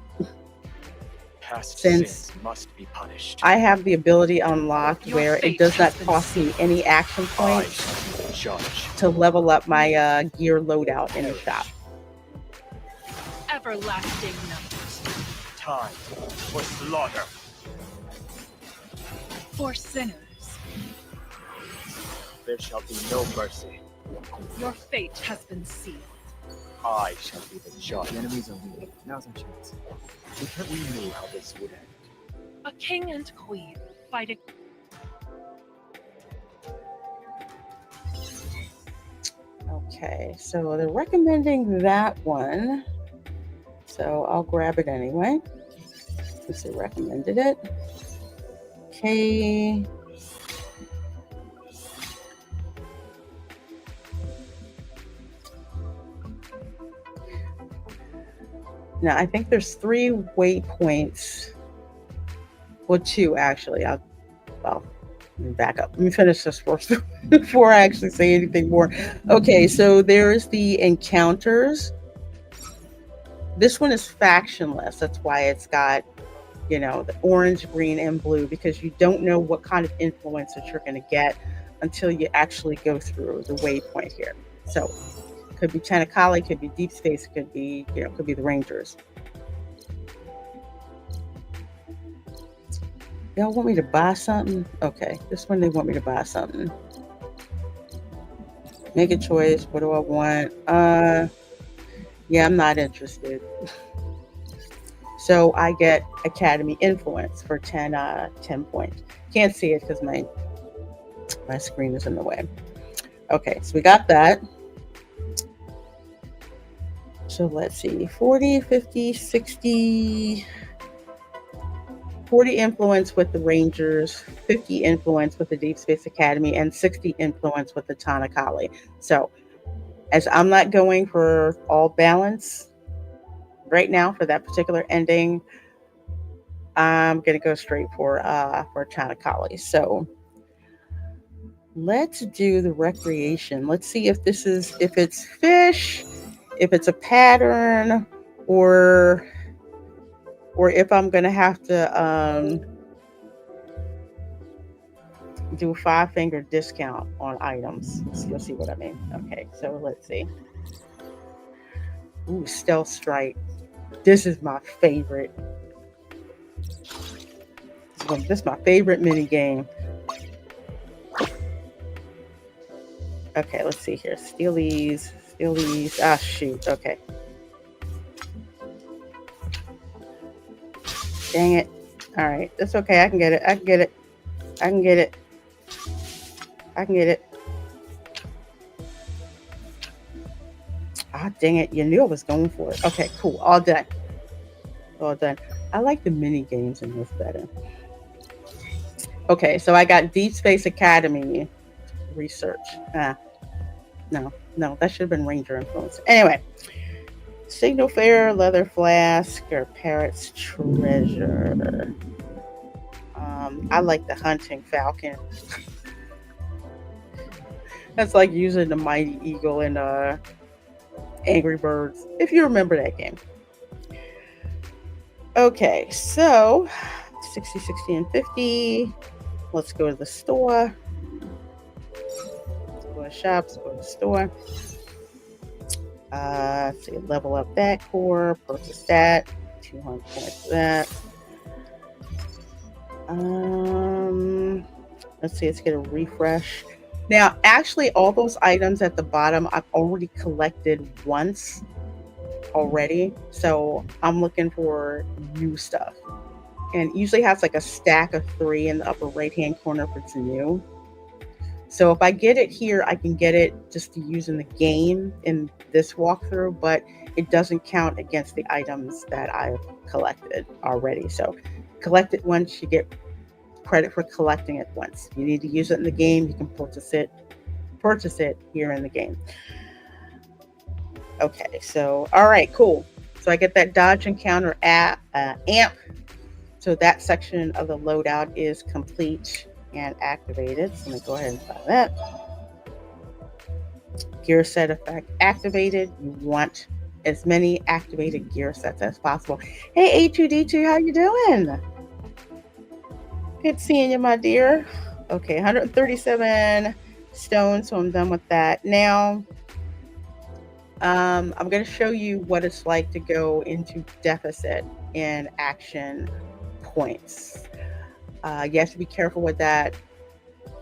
Past Since sins must be punished. I have the ability unlocked Your where it fate does not has been cost me any action I points shall be the judge. to level up my gear loadout in the shop. Everlasting note. Time for slaughter. For sinners. There shall be no mercy. Your fate has been sealed. I shall be the judge. The enemies are weak. Now's our chance. We knew how this would end. A king and queen fighting. Okay, so they're recommending that one. So I'll grab it anyway, since they recommended it. Okay. Now I think there's 3 waypoints. Well, 2 actually. Let me back up. Let me finish this first before I actually say anything more. Okay, so there's the encounters. This one is factionless. That's why it's got, the orange, green, and blue, because you don't know what kind of influence that you're going to get until you actually go through the waypoint here. So it could be Tanakali, could be Deepspace, could be, could be the Rangers. Y'all want me to buy something? Okay, this one they want me to buy something. Make a choice. What do I want? Yeah, I'm not interested. So I get Academy Influence for 10 points. Can't see it because my screen is in the way. Okay, so we got that. So let's see, 40, 50, 60, 40 influence with the Rangers, 50 influence with the Deepspace Academy, and 60 influence with the Tanakali. So as I'm not going for all balance right now for that particular ending, I'm gonna go straight for Tanakali. So let's do the recreation. Let's see if it's fish, if it's a pattern, or if I'm gonna have to do a 5-finger discount on items. So you'll see what I mean. Okay, so let's see. Ooh, Stealth Strike. This is my favorite. This is my favorite mini game. Okay, let's see here. Steal these. Ah, shoot. Okay. Dang it. All right, that's okay. I can get it. Ah, dang it. You knew I was going for it. Okay, cool. All done. I like the mini games in this better. Okay, so I got Deep Space Academy research. No, that should have been Ranger Influence. Anyway, Signal Fair, Leather Flask, or Parrot's Treasure. I like the Hunting Falcon. That's like using the Mighty Eagle in Angry Birds, if you remember that game. Okay, so 60, 60, and 50. Let's go to the store. Let's go to shops, go to the store. Let's see, level up that core, purchase that, 200 points for that. Let's see, let's get a refresh. Now, actually, all those items at the bottom I've already collected once already, so I'm looking for new stuff. And it usually has like a stack of 3 in the upper right-hand corner if it's new. So if I get it here, I can get it just to use in the game in this walkthrough, but it doesn't count against the items that I've collected already. So collect it once, you get credit for collecting it once. You need to use it in the game, you can purchase it here in the game. Okay, so all right, cool. So I get that dodge and counter amp. So that section of the loadout is complete and activated. So let me go ahead and buy that. Gear set effect activated. You want as many activated gear sets as possible. Hey, A2D2, how you doing? Good seeing you, my dear. Okay, 137 stones, so I'm done with that. Now, I'm going to show you what it's like to go into deficit in action points. You have to be careful with that.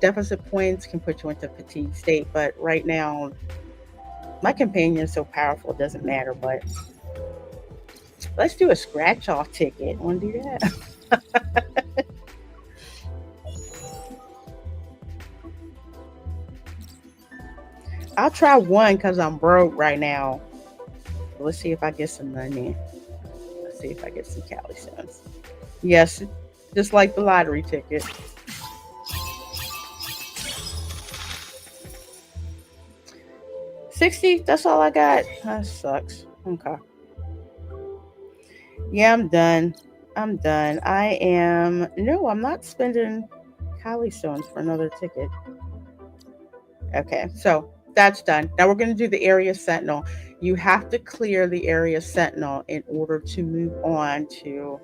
Deficit points can put you into fatigue state, but right now, my companion is so powerful, it doesn't matter, but let's do a scratch-off ticket. Want to do that? I'll try one because I'm broke right now. Let's see if I get some money. Let's see if I get some Cali stones. Yes, just like the lottery ticket. $60, that's all I got. That sucks. Okay. Yeah, I'm done. I'm not spending Cali stones for another ticket. Okay, so that's done. Now we're going to do the area sentinel. You have to clear the area sentinel in order to move on to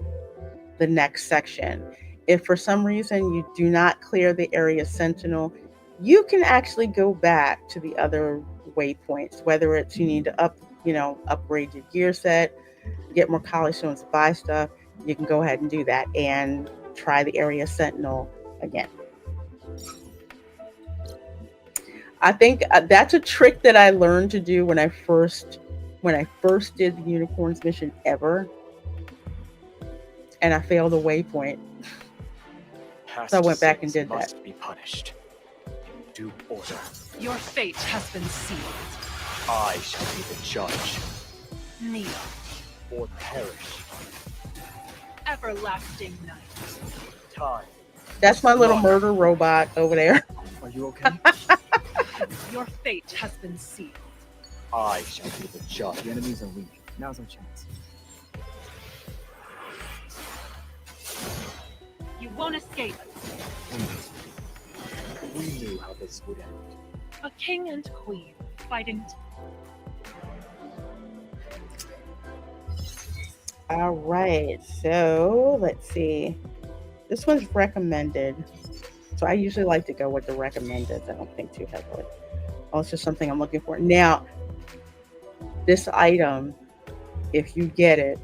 the next section. If for some reason you do not clear the area sentinel, you can actually go back to the other waypoints, whether it's you need to upgrade your gear set, get more Cali stones to buy stuff. You can go ahead and do that and try the area sentinel again. I think that's a trick that I learned to do when I first did the unicorns mission ever, and I failed a waypoint. Past So I went back and sins did that. must be punished in due order. Your fate has been sealed. I shall be the judge, Kneel. or perish. Everlasting night. Time. That's my little murder robot over there. Are you okay? Your fate has been sealed. I shall be the judge. The enemies are weak. Now's our chance. You won't escape. We knew how this would end. A king and queen fighting. All right, so let's see. This one's recommended. So I usually like to go with the recommended. I don't think too heavily. Oh, it's just something I'm looking for. Now, this item, if you get it,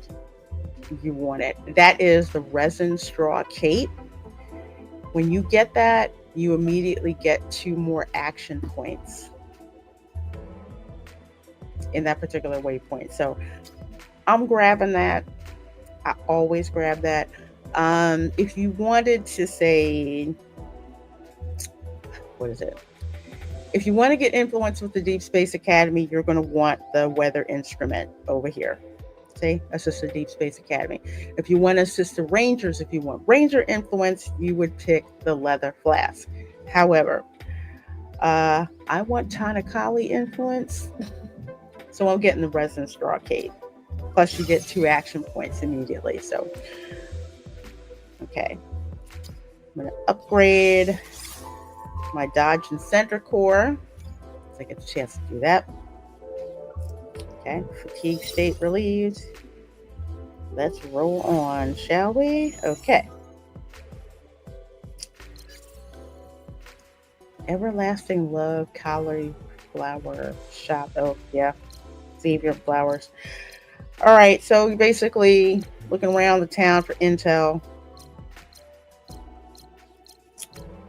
you want it. That is the resin straw cape. When you get that, you immediately get 2 more action points in that particular waypoint. So I'm grabbing that. I always grab that. If you wanted to say, what is it? If you want to get influence with the Deepspace Academy, you're going to want the weather instrument over here. See, assist the Deepspace Academy. If you want to assist the Rangers, if you want Ranger influence, you would pick the leather flask. However, I want Tanakali influence, so I'm getting the resin straw cape. Plus, you get 2 action points immediately. So, okay, I'm going to upgrade my dodge and center core, so I get the chance to do that. Okay, fatigue state relieved. Let's roll on, shall we? Okay. Everlasting Love Cauliflower Shop. Oh, yeah. Xavier Flowers. All right, so basically looking around the town for intel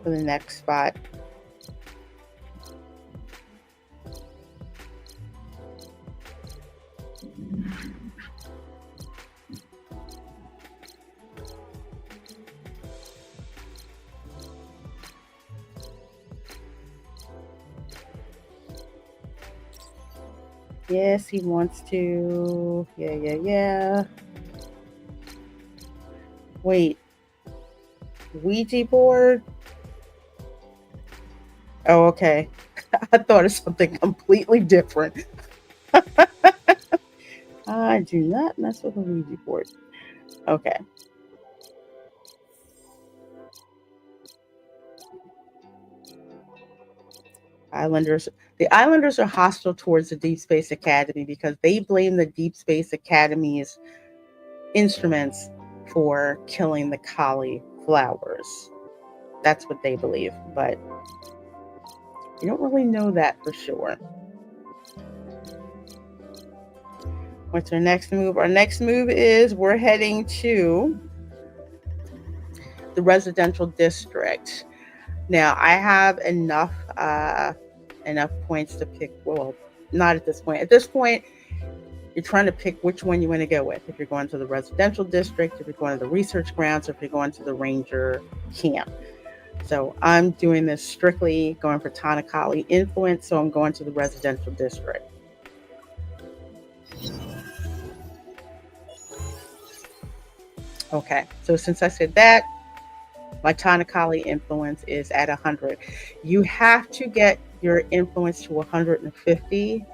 for the next spot. Yes, he wants to. Yeah. Wait. Ouija board? Oh, okay. I thought of something completely different. I do not mess with a Ouija board. Okay. The Islanders are hostile towards the Deepspace Academy because they blame the Deepspace Academy's instruments for killing the cauliflowers. That's what they believe, but you don't really know that for sure. What's our next move? Our next move is we're heading to the residential district. Now, I have enough points to pick. Well, not at this point. At this point, you're trying to pick which one you want to go with. If you're going to the residential district, if you're going to the research grounds, or if you're going to the ranger camp. So I'm doing this strictly going for Tanakali influence. So I'm going to the residential district. Okay. So since I said that, my Tanakali influence is at 100. You have to get your influence to 150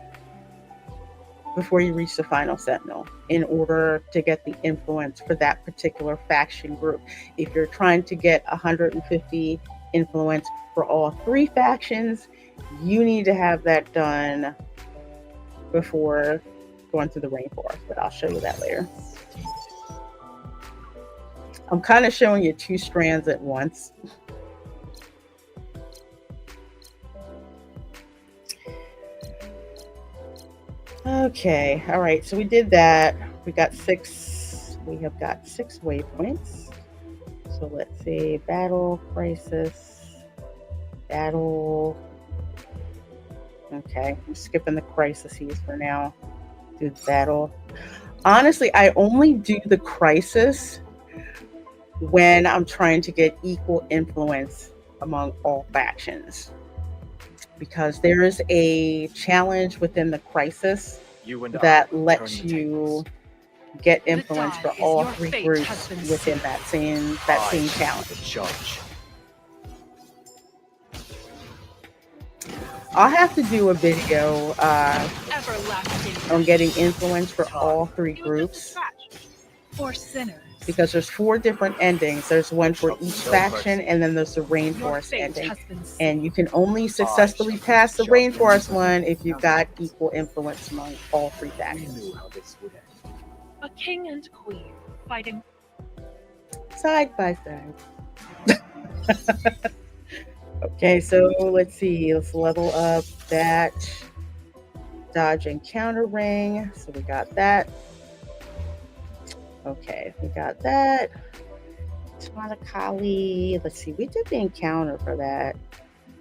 before you reach the final sentinel in order to get the influence for that particular faction group. If you're trying to get 150 influence for all 3 factions, you need to have that done before going to the rainforest, but I'll show you that later. I'm kind of showing you 2 strands at once. Okay, all right, so we did that. We have got 6 waypoints. So So let's see. Battle, crisis, battle. Okay, I'm skipping the crises for now. Do the battle. Honestly, I only do the crisis when I'm trying to get equal influence among all factions. Because there is a challenge within the crisis You and I that will turn lets the you tables. get The influence die for is all your three fate groups has been within sealed. that I same shall be challenge. the judge. I'll have to do a video Everlasting on getting influence for all three it was just a groups scratch. For sinners. because there's 4 different endings. There's one for Shall be each no faction, mercy. and then there's the Your rainforest fate ending. has been sealed. And you can only I successfully shall be pass the the judge. rainforest one if you've got equal influence among all 3 We factions. knew how this would end. A king and queen fighting. Side by side. Okay, so let's see. Let's level up that dodge and counter ring. So we got that. Okay, we got that. Tanakali. Let's see. We did the encounter for that.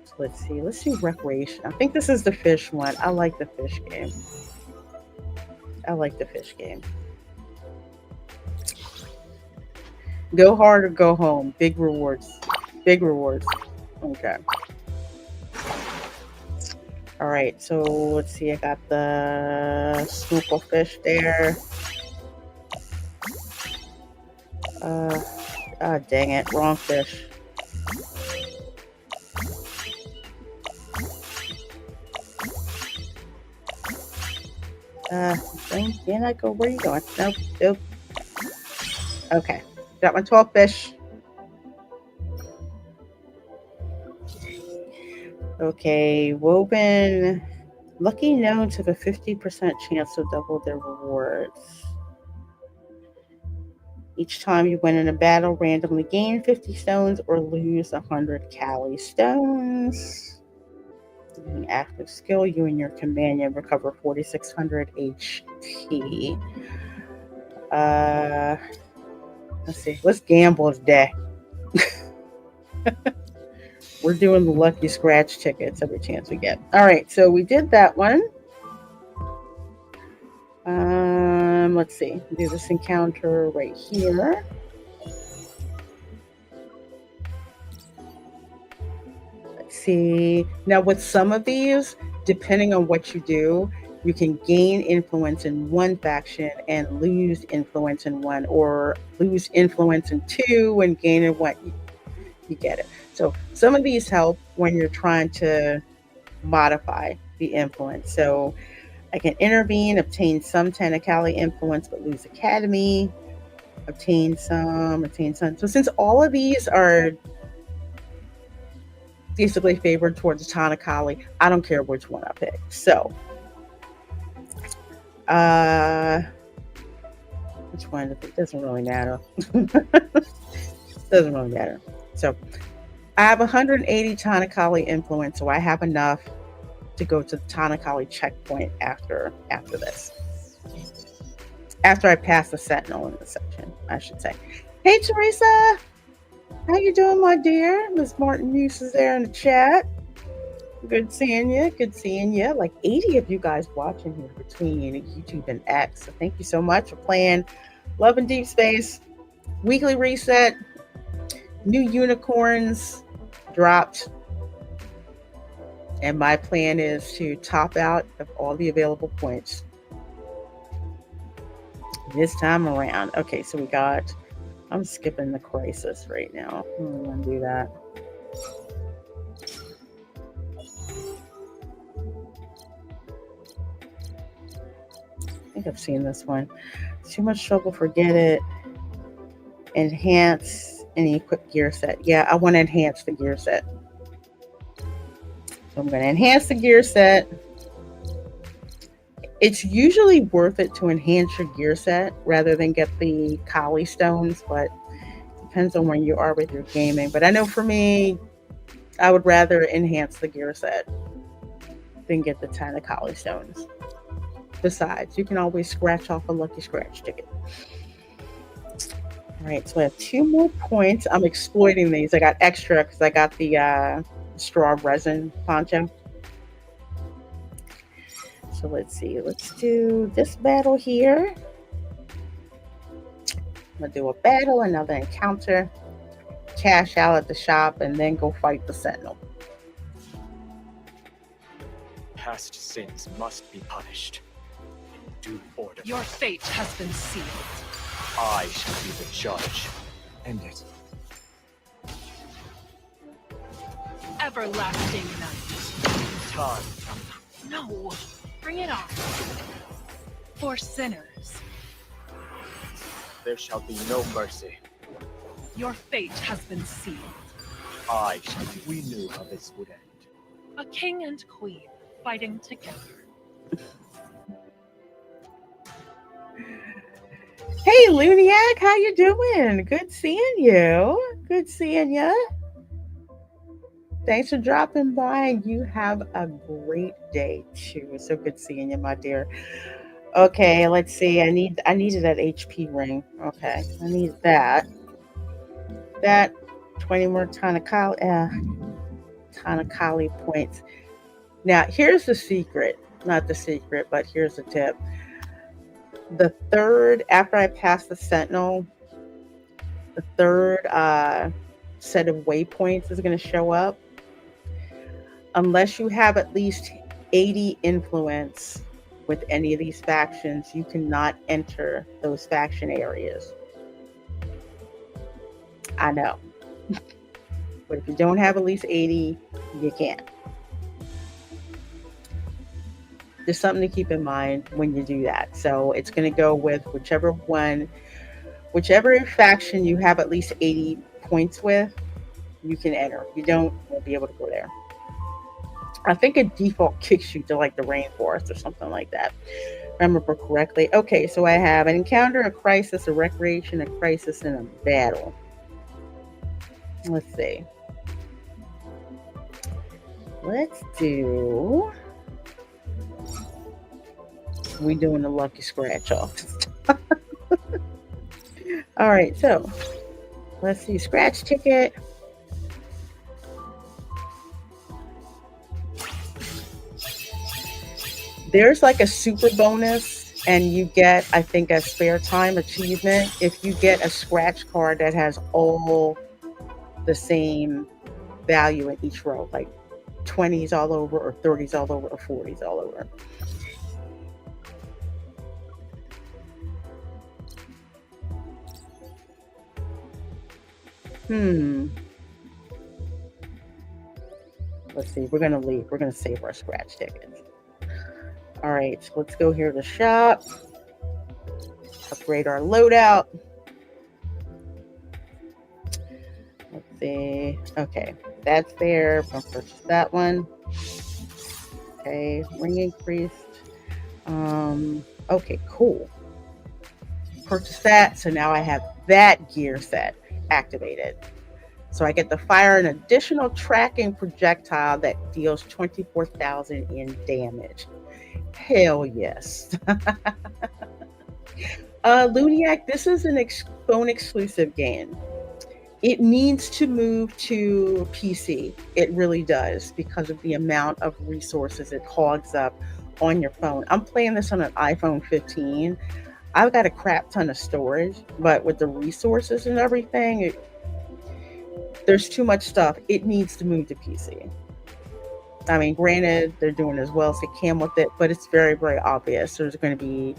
So let's see. Let's do recreation. I think this is the fish one. I like the fish game. I like the fish game. Go hard or go home. Big rewards. Big rewards. Okay. All right. So let's see. I got the snorkel fish there. Dang it. Wrong fish. Can I go? Where are you going? Nope. Nope. Okay. Got my 12 fish. Okay. Woven. Lucky Gnome took a 50% chance to double their rewards. Each time you win in a battle, randomly gain 50 stones or lose 100 Kali stones. Using active skill, you and your companion recover 4,600 HP. Let's see. Let's gamble today. We're doing the lucky scratch tickets every chance we get. All right, so we did that one. Let's see. Do this encounter right here. Let's see. Now, with some of these, depending on what you do, you can gain influence in one faction and lose influence in one, or lose influence in 2 and gain in 1. You get it. So some of these help when you're trying to modify the influence. So I can intervene, obtain some Tanakali influence, but lose Academy, obtain some. So since all of these are basically favored towards Tanakali, I don't care which one I pick. So, which one? It doesn't really matter. Doesn't really matter. So I have 180 Tanakali influence, so I have enough to go to the Tanakali checkpoint after this. After I pass the Sentinel in this section, I should say. Hey, Teresa. How you doing, my dear? Miss Martin Hughes is there in the chat. Good seeing you. Good seeing you. Like 80 of you guys watching here between YouTube and X. So thank you so much for playing Love and Deepspace. Weekly reset. New unicorns dropped. And my plan is to top out of all the available points this time around. Okay, so we got... I'm skipping the crisis right now. I'm going to do that. I think I've seen this one. It's too much trouble, forget it. Enhance and equip gear set. Yeah, I want to enhance the gear set. So I'm going to enhance the gear set. It's usually worth it to enhance your gear set rather than get the Kali stones, but it depends on where you are with your gaming. But I know for me, I would rather enhance the gear set than get the Tanakali stones. Besides, you can always scratch off a lucky scratch ticket. All right, so I have 2 more points. I'm exploiting these. I got extra because I got the straw resin poncho. So let's see. Let's do this battle here. I'm gonna do a battle, another encounter, cash out at the shop, and then go fight the sentinel. Past sins must be punished. In due order. Your fate has been sealed. I shall be the judge. End it. Everlasting night. Time. No, bring it on. For sinners, There shall be no mercy. your fate has been sealed. I shall be. We knew how this would end. A king and queen fighting together. Hey, Luniac, how you doing? Good seeing you. Good seeing you. Thanks for dropping by. You have a great day too. It's so good seeing you, my dear. Okay, let's see. I needed that HP ring. Okay, I need that. That 20 more Tanakali points. Now, here's the secret. Not the secret, but here's the tip. The third, after I pass the sentinel, the third set of waypoints is going to show up. Unless you have at least 80 influence with any of these factions, you cannot enter those faction areas. I know. But if you don't have at least 80, you can't. There's something to keep in mind when you do that. So it's going to go with whichever faction you have at least 80 points with, you can enter. You don't, you won't be able to go there. I think it default kicks you to like the rainforest or something like that. If I remember correctly. Okay, so I have an encounter, a crisis, a recreation, a crisis, and a battle. Let's see. Let's do. We doing the lucky scratch off. All right, so let's see. Scratch ticket. There's like a super bonus, and you get, I think, a spare time achievement if you get a scratch card that has all the same value in each row, like 20s all over, or 30s all over, or 40s all over. Let's see. We're gonna leave. We're gonna save our scratch tickets. All right, so let's go here to shop. Upgrade our loadout. Let's see. Okay, that's there. I'm gonna purchase that one. Okay, ring increased. Okay, cool. Purchase that. So now I have that gear set activated. So I get to fire an additional tracking projectile that deals 24,000 in damage. Hell yes. Luniac, this is an phone exclusive game. It needs to move to PC. It really does, because of the amount of resources it hogs up on your phone. I'm playing this on an iPhone 15. I've got a crap ton of storage, but with the resources and everything, there's too much stuff. It needs to move to PC. I mean, granted, they're doing as well as they can with it, but it's very, very obvious. They're going to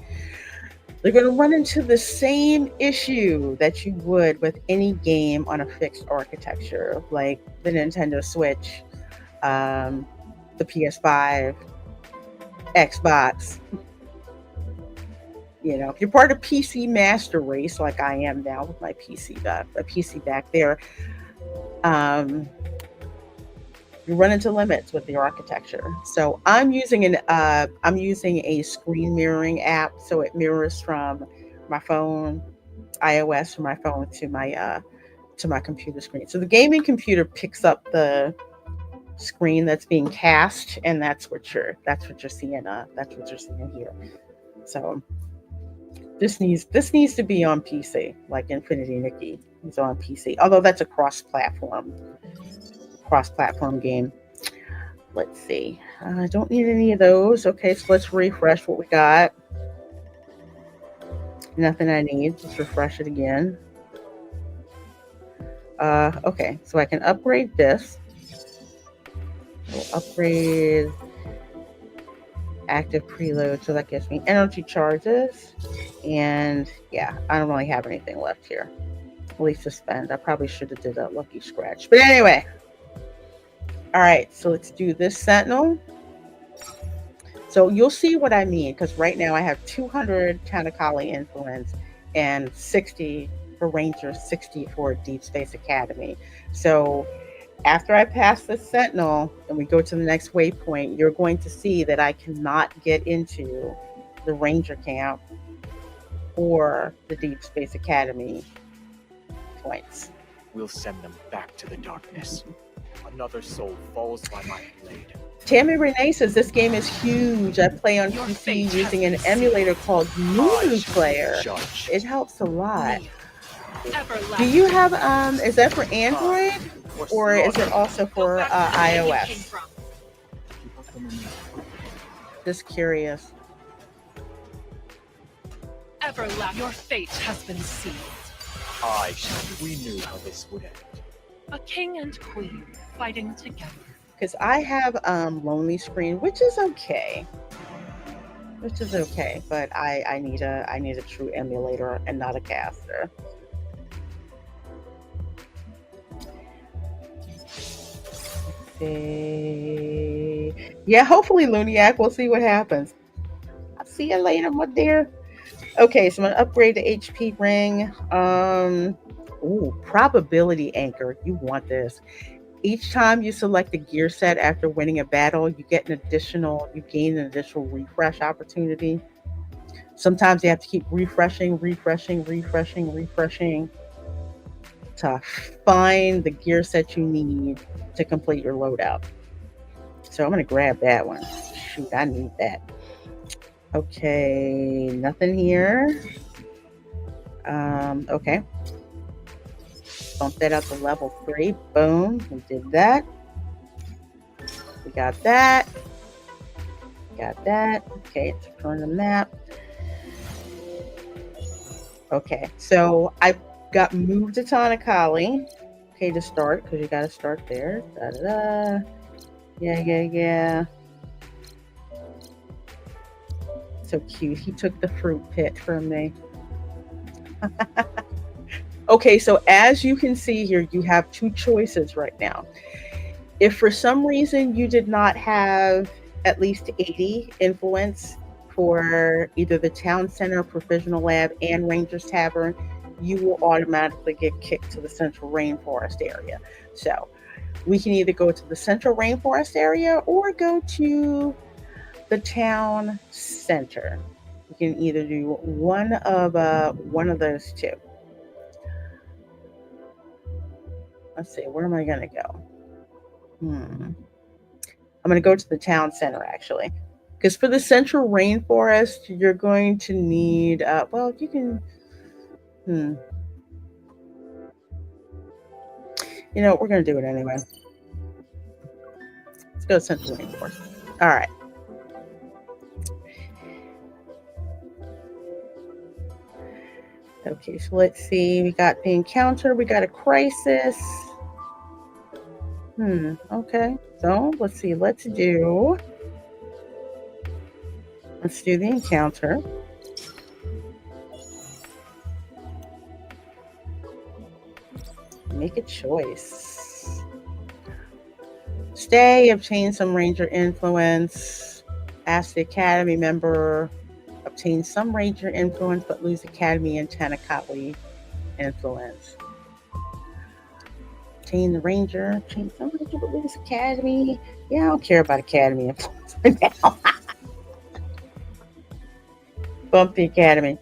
run into the same issue that you would with any game on a fixed architecture, like the Nintendo Switch, the PS5, Xbox. You know, if you're part of PC Master Race, like I am now with my PC back there, you run into limits with the architecture. So I'm using a screen mirroring app, so it mirrors from my phone, iOS, from my phone to my computer screen. So the gaming computer picks up the screen that's being cast, and that's what you're seeing. That's what you're seeing here. So This needs to be on PC, like Infinity Nikki is on PC. Although that's a cross-platform game. Let's see. I don't need any of those. Okay, so let's refresh what we got. Nothing I need. Just refresh it again. Okay, so I can upgrade this. We'll upgrade active preload, so that gives me energy charges. And yeah, I don't really have anything left here. At least to spend. I probably should have did a lucky scratch. But anyway. Alright, so let's do this sentinel. So you'll see what I mean, because right now I have 200 Tanakali influence and 60 for Rangers, 60 for Deepspace Academy. So after I pass the Sentinel and we go to the next waypoint, you're going to see that I cannot get into the Ranger camp or the Deepspace Academy points. We'll send them back to the darkness. Another soul falls by my blade. Tammy Renee says this game is huge. I play on Your PC fate using an has emulator called Lulu I Player. judge. It helps a lot. Everlasting. Do you have is that for Android or is it also Go for back to the land you came iOS? from. Keep up the momentum. Just curious. Everlasting. Your fate has been sealed. We knew how this would end. A king and queen fighting together. Because I have lonely screen, which is okay. But I need a true emulator and not a caster. Let's see. Yeah, hopefully Luniac. We'll see what happens. I'll see you later, my dear. Okay, so I'm gonna upgrade the HP ring. Ooh, probability anchor. You want this. Each time you select a gear set after winning a battle, you gain an additional refresh opportunity. Sometimes you have to keep refreshing to find the gear set you need to complete your loadout. So I'm gonna grab that one. Shoot, I need that. Okay, nothing here. Okay. Bump that up to level 3. Boom. We did that. We got that. Got that. Okay, let's turn the map. Okay, so I got moved to Tanakali. Okay, to start, because you got to start there. Da-da-da. Yeah. So cute. He took the fruit pit from me. Okay, so as you can see here, you have two choices right now. If for some reason you did not have at least 80 influence for either the Town Center, Provisional Lab, and Rangers Tavern, you will automatically get kicked to the Central Rainforest area. So we can either go to the Central Rainforest area or go to the Town Center. You can either do one of those two. Let's see, where am I gonna go? I'm gonna go to the Town Center actually, because for the Central Rainforest, you're going to need. Well, you can. You know, we're gonna do it anyway. Let's go to Central Rainforest. All right. Okay, so let's see. We got the encounter. We got a crisis. Okay. So let's see. Let's do the encounter. Make a choice. Stay, obtain some Ranger influence. Ask the Academy member. Obtain some Ranger influence, but lose Academy and Tanakali influence. Obtain the Ranger. Obtain some Ranger, but lose Academy. Yeah, I don't care about Academy influence right now. Bump the Academy.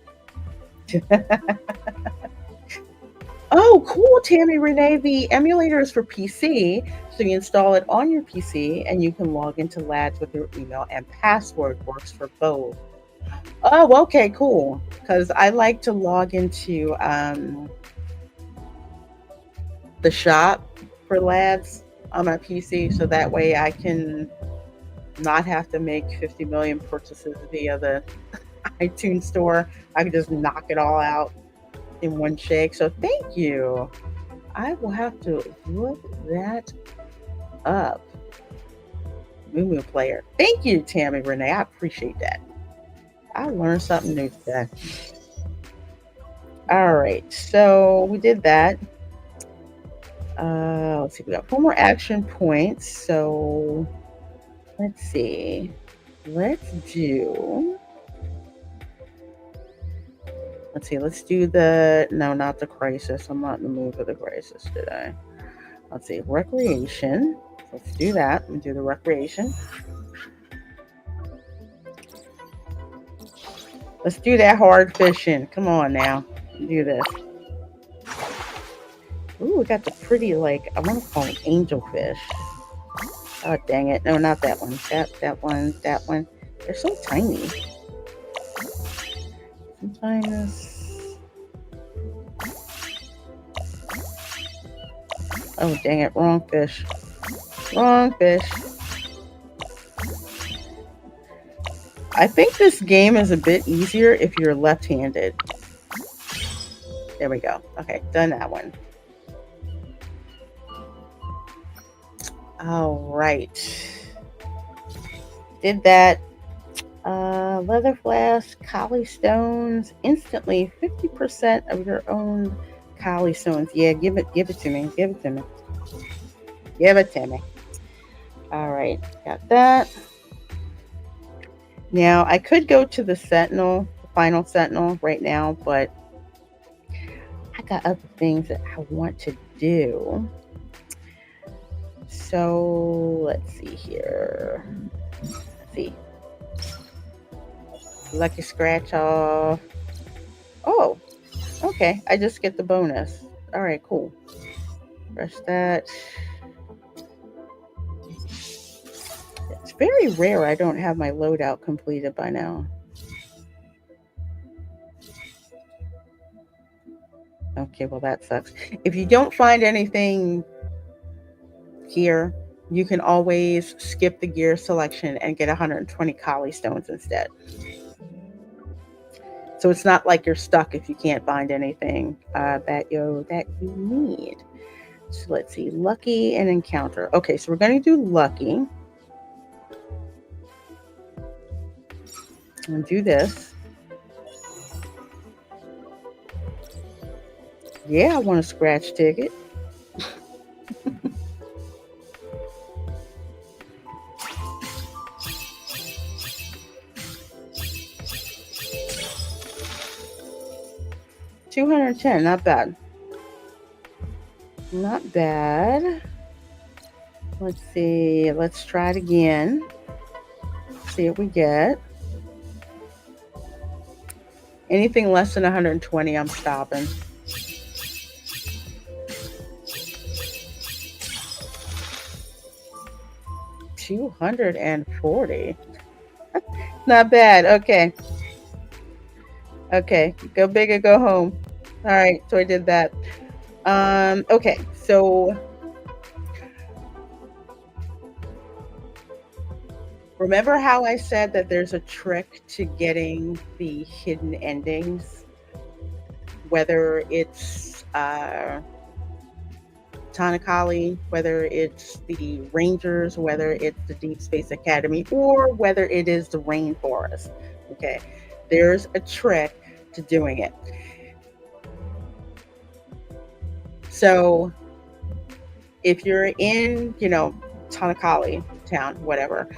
Oh, cool, Tammy Renee. The emulator is for PC, so you install it on your PC and you can log into LADS with your email and password. Works for both Oh, okay, cool. Because I like to log into the shop for lads on my PC, so that way I can not have to make 50 million purchases via the iTunes store. I can just knock it all out in one shake. So thank you. I will have to look that up. Moo Player. Thank you, Tammy Renee. I appreciate that. I learned something new today. All right, so we did that. Let's see, we got 4 more action points. So let's see. Let's do. Let's see. Let's do the. No, not the crisis. I'm not in the mood for the crisis today. Let's see. Recreation. Let's do that. And do the recreation. Let's do that hard fishing. Come on now. Do this. Ooh, we got the pretty, like, I want to call them angelfish. Oh, dang it. No, not that one. That one. That one. They're so tiny. Sometimes. Oh, dang it. Wrong fish. Wrong fish. I think this game is a bit easier if you're left-handed. There we go. Okay, done that one. All right. Did that. Leather flask, Kali stones, instantly 50% of your own Kali stones. Yeah, give it to me. Give it to me. Give it to me. All right, got that. Now I could go to the Sentinel, the final Sentinel right now, but I got other things that I want to do. So let's see here. Let's see. Lucky scratch off. Oh, okay. I just get the bonus. All right, cool. Press that. It's very rare I don't have my loadout completed by now. Okay, well, that sucks. If you don't find anything here, you can always skip the gear selection and get 120 Kali stones instead. So it's not like you're stuck if you can't find anything that you need. So let's see, lucky and encounter. Okay, so we're going to do lucky. And do this. Yeah, I want a scratch ticket. $210, not bad. Not bad. Let's see. Let's try it again. See what we get. Anything less than 120, I'm stopping. $240. Not bad. Okay. Okay. Go big or go home. All right. So I did that. Okay. So remember how I said that there's a trick to getting the hidden endings? Whether it's Tanakali, whether it's the Rangers, whether it's the Deepspace Academy, or whether it is the Rainforest. Okay, there's a trick to doing it. So if you're in, Tanakali town, whatever,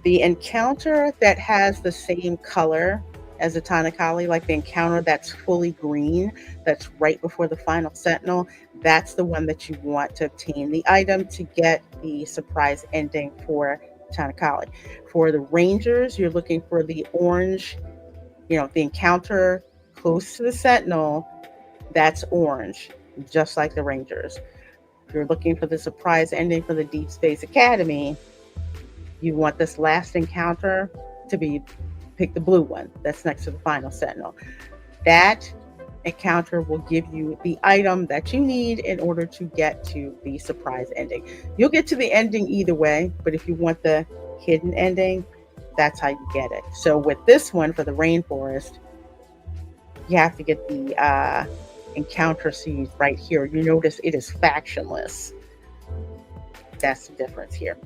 the encounter that has the same color as the Tanakali, like the encounter that's fully green, that's right before the final Sentinel, that's the one that you want to obtain the item to get the surprise ending for Tanakali. For the Rangers, you're looking for the orange, the encounter close to the Sentinel, that's orange, just like the Rangers. If you're looking for the surprise ending for the Deepspace Academy, you want this last encounter to be pick the blue one that's next to the final sentinel. That encounter will give you the item that you need in order to get to the surprise ending. You'll get to the ending either way, but if you want the hidden ending, that's how you get it. So with this one for the rainforest, you have to get the encounter seed right here. You notice it is factionless. That's the difference here.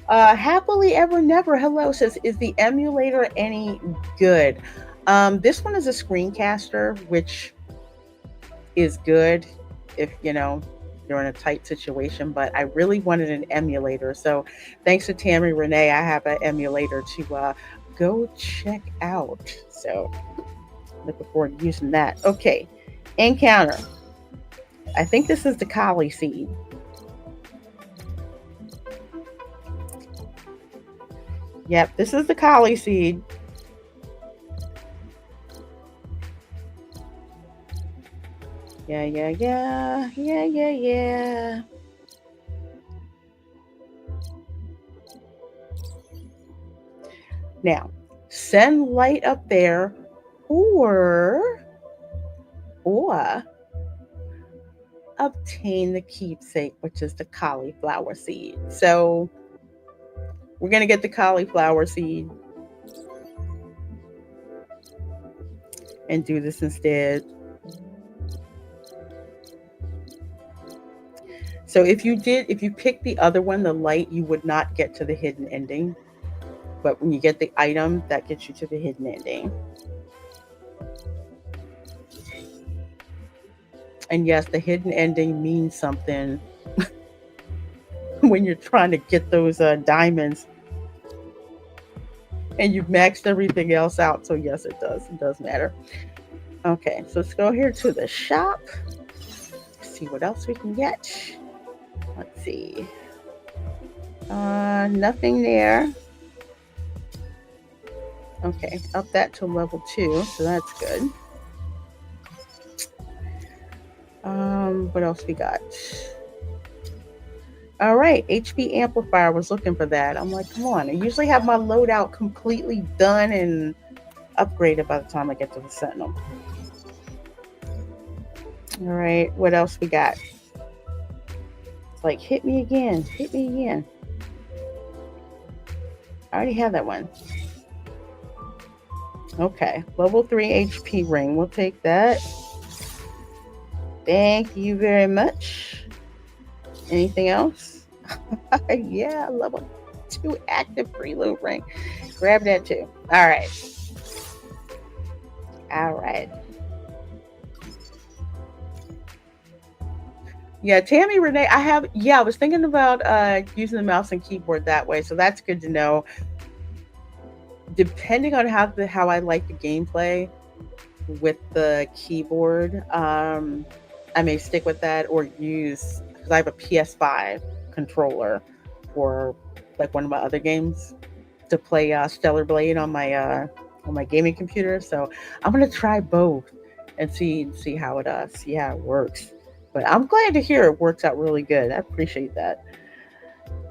Happily Ever Never, hello, says, is the emulator any good? This one is a screencaster, which is good if you're in a tight situation, but I really wanted an emulator. So thanks to Tammy Renee, I have an emulator to go check out. So looking forward to using that. Okay, encounter. I think this is the Kali seed. Yep, this is the Kali seed. Yeah. Now, send light up there, or obtain the keepsake, which is the cauliflower seed. So we're going to get the cauliflower seed and do this instead. So if you pick the other one, the light, you would not get to the hidden ending. But when you get the item, that gets you to the hidden ending. And yes, the hidden ending means something when you're trying to get those diamonds. And you've maxed everything else out. So yes, it does. It does matter. Okay, so let's go here to the shop. See what else we can get. Let's see. Nothing there. Okay, up that to level 2, so that's good. What else we got? All right, HP amplifier, was looking for that. I'm like, come on. I usually have my loadout completely done and upgraded by the time I get to the Sentinel. All right, what else we got? It's like, hit me again. I already have that one. Okay, level 3 HP ring. We'll take that. Thank you very much. Anything else? Yeah, level 2 active preload ring. Grab that too. All right. Yeah, Tammy Renee, I was thinking about using the mouse and keyboard that way, so that's good to know. Depending on how I like the gameplay with the keyboard, I may stick with that or use, because I have a PS5 controller for like one of my other games to play Stellar Blade on my gaming computer. So I'm gonna try both and see how it works. But I'm glad to hear it works out really good. I appreciate that.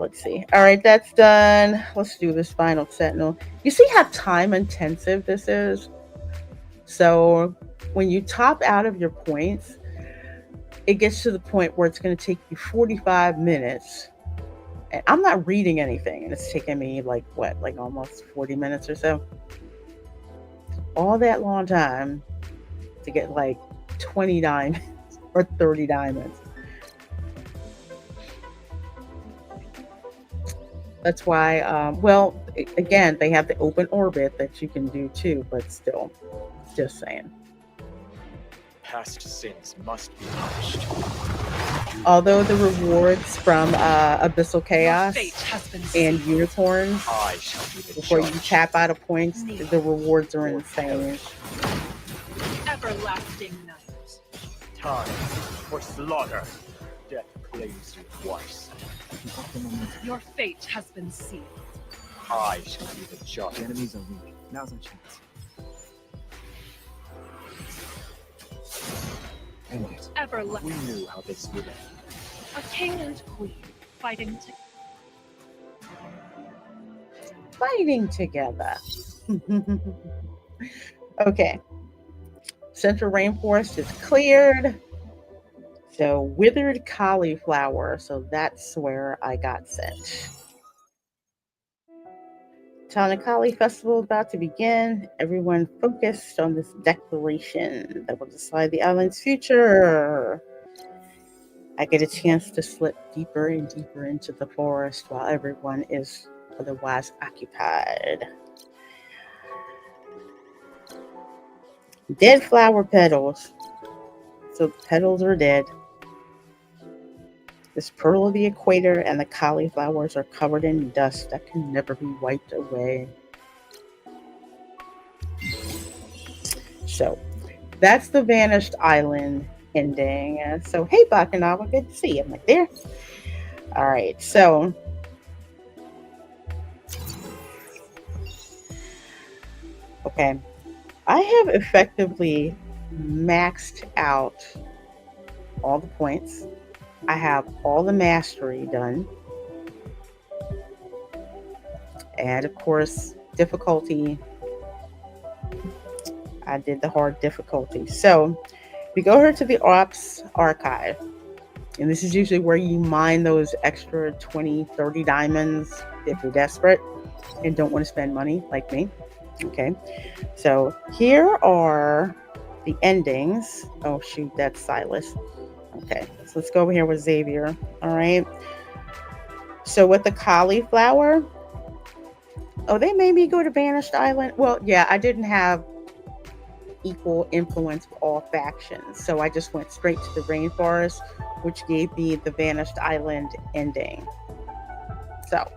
Let's see. All right, that's done. Let's do this final sentinel. You see how time intensive this is? So when you top out of your points, it gets to the point where it's going to take you 45 minutes. And I'm not reading anything, and it's taking me like almost 40 minutes or so. All that long time to get like 20 diamonds or 30 diamonds. That's why, again, they have the open orbit that you can do too, but still, just saying. Past sins must be punished. Although the rewards from Abyssal Chaos and Unicorns, I shall be the before judge. you tap out of points, the rewards are insane. Everlasting night. Time for slaughter. Death claims you twice. Your fate has been sealed. I shall be the judge. The enemies are weak. Now's our chance. Anyways, Everlasting. We knew how this would end. A king and queen fighting Fighting together. Okay, Central Rainforest is cleared. So withered cauliflower. So that's where I got sent. Tanakali Festival about to begin. Everyone focused on this declaration that will decide the island's future. I get a chance to slip deeper and deeper into the forest while everyone is otherwise occupied. Dead flower petals. So the petals are dead. This pearl of the equator and the cauliflowers are covered in dust that can never be wiped away. So that's the Vanished Island ending. So, hey, Bakunawa, good to see you. I'm right there. All right, so okay, I have effectively maxed out all the points. I have all the mastery done. And of course, difficulty. I did the hard difficulty. So we go here to the Ops archive. And this is usually where you mine those extra 20, 30 diamonds if you're desperate and don't want to spend money like me. Okay. So here are the endings. Oh, shoot, that's Silas. Okay. So let's go over here with Xavier. All right. So with the cauliflower, oh, they made me go to Vanished Island. Well, yeah, I didn't have equal influence with all factions. So I just went straight to the rainforest, which gave me the Vanished Island ending. So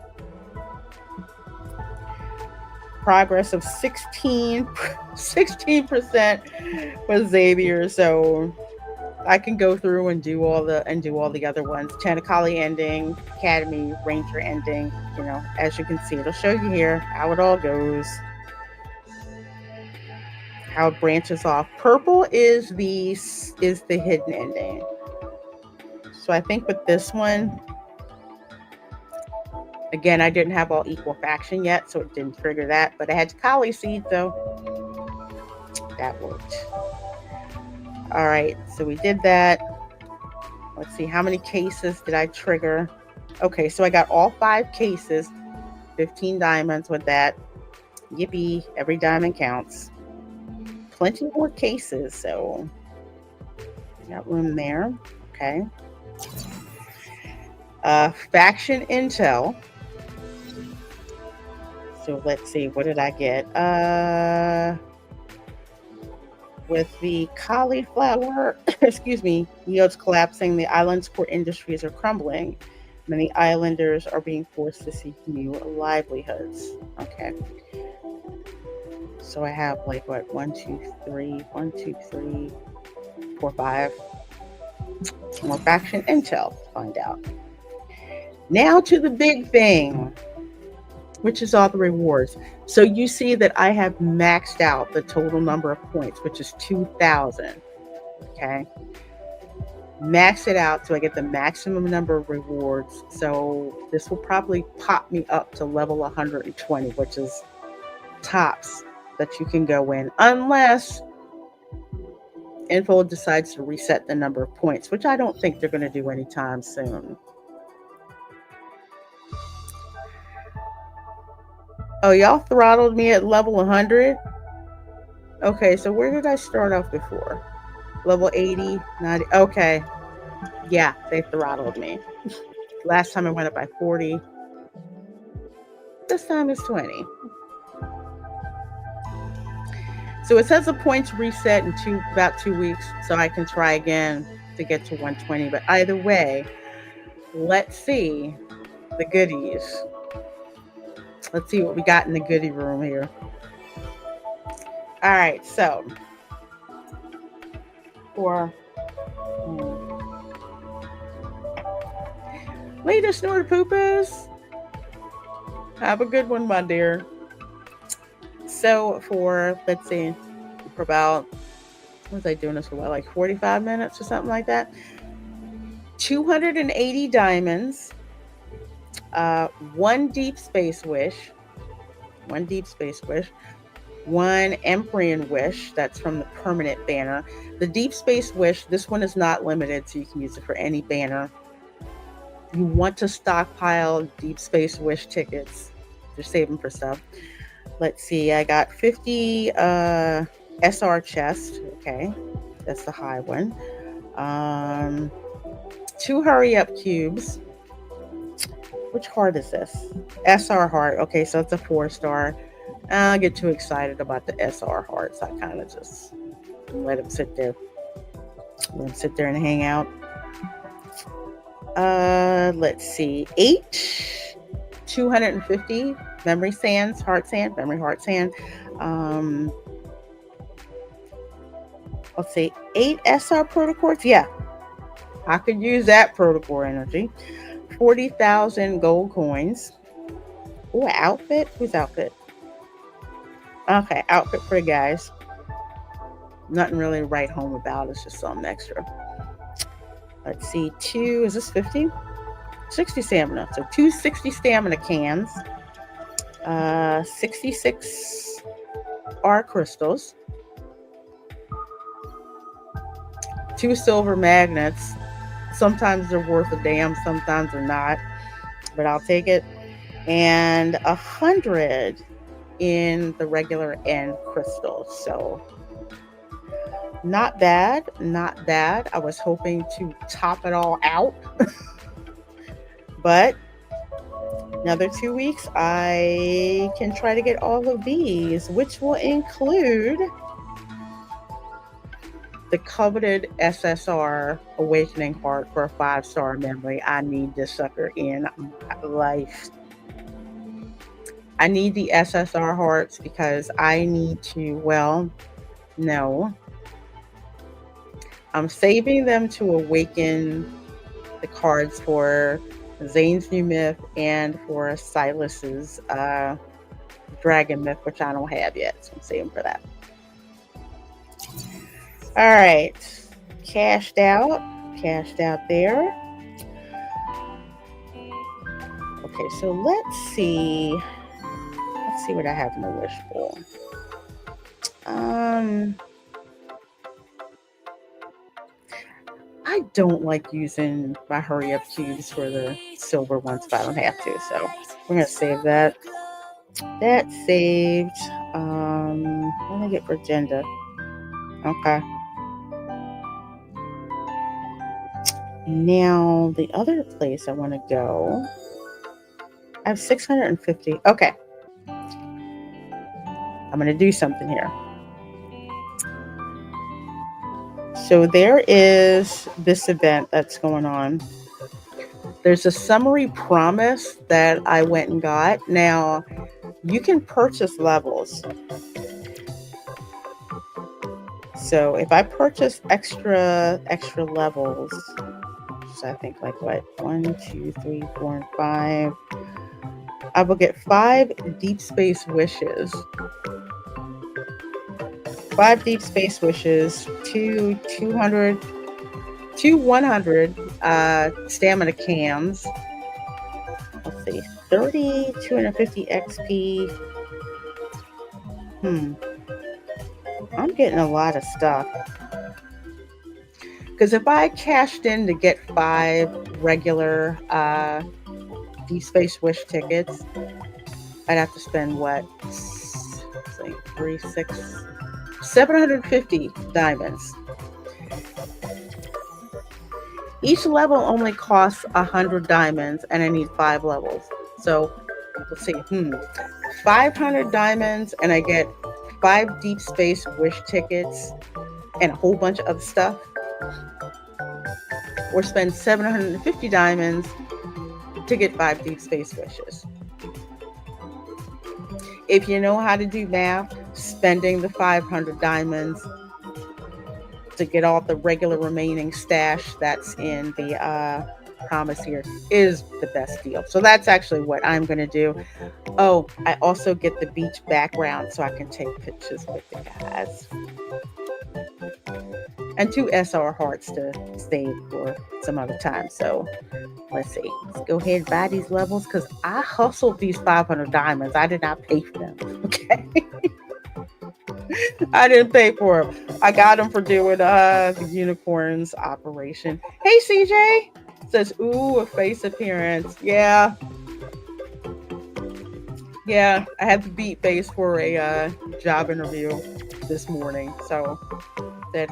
progress of 16% with Xavier. So I can go through and do all the other ones. Tanakali ending, Academy, Ranger ending. You know, as you can see, it'll show you here how it all goes. How it branches off. Purple is the hidden ending. So I think with this one, again, I didn't have all equal faction yet, so it didn't trigger that. But I had Kali seed, so that worked. All right, so we did that. Let's see, how many cases did I trigger? Okay, so I got all 5 cases, 15 diamonds with that. Yippee, every diamond counts. Plenty more cases, so got room there. Okay. Faction intel. So let's see, what did I get? With the cauliflower, excuse me, yields collapsing, the island's core industries are crumbling. Many islanders are being forced to seek new livelihoods. Okay. So I have like what, 1, 2, 3, 4, 5. More faction intel to find out. Now to the big thing, which is all the rewards. So you see that I have maxed out the total number of points, which is 2,000. Okay. Max it out so I get the maximum number of rewards. So this will probably pop me up to level 120, which is tops that you can go in, unless Info decides to reset the number of points, which I don't think they're going to do anytime soon. Oh, y'all throttled me at level 100? Okay, so where did I start off before? Level 80, 90. Okay. Yeah, they throttled me. Last time I went up by 40. This time it's 20. So it says the points reset in about 2 weeks, so I can try again to get to 120. But either way, let's see the goodies. Let's see what we got in the goodie room here. All right, so for Lita Snortpoopers, have a good one, my dear. So for, let's see, for about, what was I doing this for, about like 45 minutes or something like that? 280 diamonds, 1 Deepspace wish, One Deep Space Wish. One Empyrean Wish. That's from the permanent banner. The Deep Space Wish, this one is not limited, so you can use it for any banner. You want to stockpile Deep Space Wish tickets. They're saving for stuff. Let's see. I got 50 SR chest. Okay. That's the high one. 2 hurry up cubes. Which heart is this? SR heart. Okay, so it's a 4-star. I get too excited about the SR hearts. I kind of just let them sit there. Let them sit there and hang out. Let's see. 8 250 memory sands, heart sand, memory heart sand. Let's see. 8 SR protocols. Yeah, I could use that protocol energy. 40,000 gold coins. Ooh, outfit? Whose outfit? Okay, outfit for the guys. Nothing really to write home about. It's just something extra. Let's see. 2, is this 50? 60 stamina. So 2 60 stamina cans. 66 R crystals. 2 silver magnets. Sometimes they're worth a damn, sometimes they're not, but I'll take it. And 100 in the regular end crystals. So not bad, not bad. I was hoping to top it all out, but another 2 weeks, I can try to get all of these, which will include the coveted SSR Awakening Heart for a 5-star memory. I need this sucker in my life. I need the SSR hearts because I need to, well, no. I'm saving them to awaken the cards for Zane's New Myth and for Silas's Dragon Myth, which I don't have yet. So I'm saving for that. All right, cashed out there. Okay, so let's see what I have in the wish bowl. I don't like using my hurry up cubes for the silver ones if I don't have to, so we're gonna save that. That's saved. What did I get for agenda? Okay. Now, the other place I want to go, I have 650. Okay. I'm going to do something here. So there is this event that's going on. There's a summary promise that I went and got. Now, you can purchase levels. So if I purchase extra levels, I think like what, 1, 2, 3, 4, and 5. I will get 5 Deep Space wishes. 5 Deep Space wishes, 2 100 stamina cans. Let's see, 30, 250 XP. I'm getting a lot of stuff. Because if I cashed in to get 5 regular Deep Space Wish tickets, I'd have to spend what? 3, 6, 750 diamonds. Each level only costs 100 diamonds, and I need 5 levels. So let's see, 500 diamonds, and I get 5 Deep Space Wish tickets and a whole bunch of other stuff. Or spend 750 diamonds to get 5 Deep Space Wishes. If you know how to do math, spending the 500 diamonds to get all the regular remaining stash that's in the promise here is the best deal. So that's actually what I'm going to do. Oh, I also get the beach background so I can take pictures with the guys. and 2 SR hearts to save for some other time. So let's see. Let's go ahead and buy these levels because I hustled these 500 diamonds. I did not pay for them. Okay. I didn't pay for them. I got them for doing the unicorns operation. Hey, CJ says, ooh, a face appearance. Yeah. Yeah, I had to beat face for a job interview this morning. So said,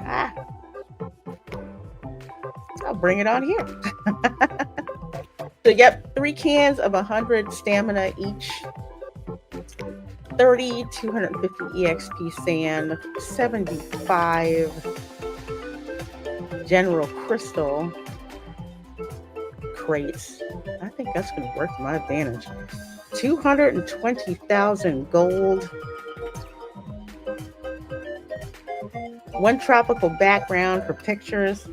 I'll bring it on here. So, yep, 3 cans of 100 stamina each. 30, 250 EXP sand, 75 general crystal crates. I think that's going to work to my advantage. 220,000 gold. 1 tropical background for pictures,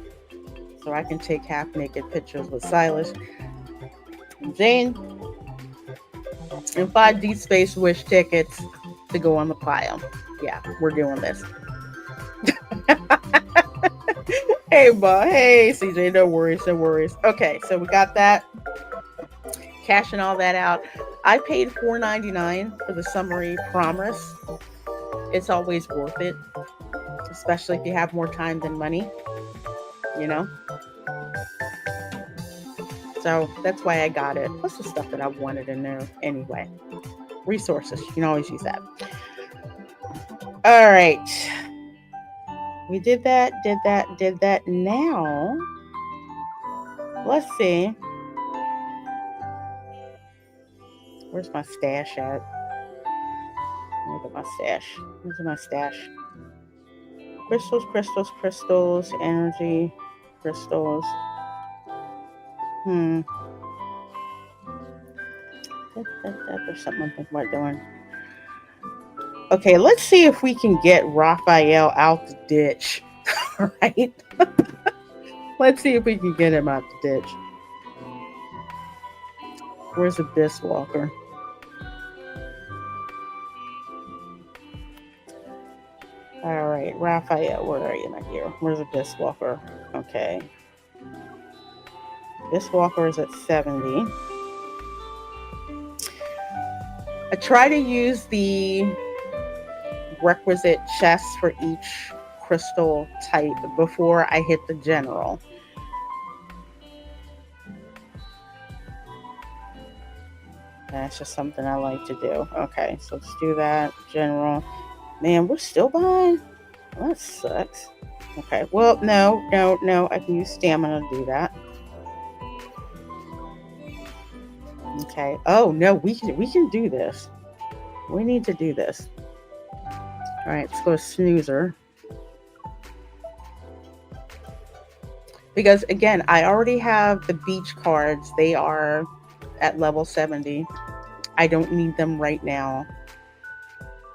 so I can take half-naked pictures with Silas and Jane. And 5 Deepspace wish tickets to go on the pile. Yeah, we're doing this. Hey, Bob. Hey, CJ. No worries. No worries. Okay, so we got that. Cashing all that out. I paid $4.99 for the summary promise. It's always worth it, especially if you have more time than money, you know? So that's why I got it. Plus the stuff that I wanted in there anyway. Resources. You can always use that. All right. We did that. Now, let's see. Where's my stash at? Look at my stash. Where's my stash? Crystals, energy, crystals. There's something I'm thinking about doing. Okay, let's see if we can get Raphael out the ditch. All right. Let's see if we can get him out the ditch. Where's Abyss Walker? All right, Raphael, where are you, my dear? Where's Abyss Walker? Okay. Abyss Walker is at 70. I try to use the requisite chests for each crystal type before I hit the general. That's just something I like to do. Okay, so let's do that. General. Man, we're still behind. Well, that sucks. Okay, well, no. I can use stamina to do that. Okay. Oh, no, we can do this. We need to do this. All right, let's go to Snoozer. Because, again, I already have the beach cards. They are at level 70. I don't need them right now.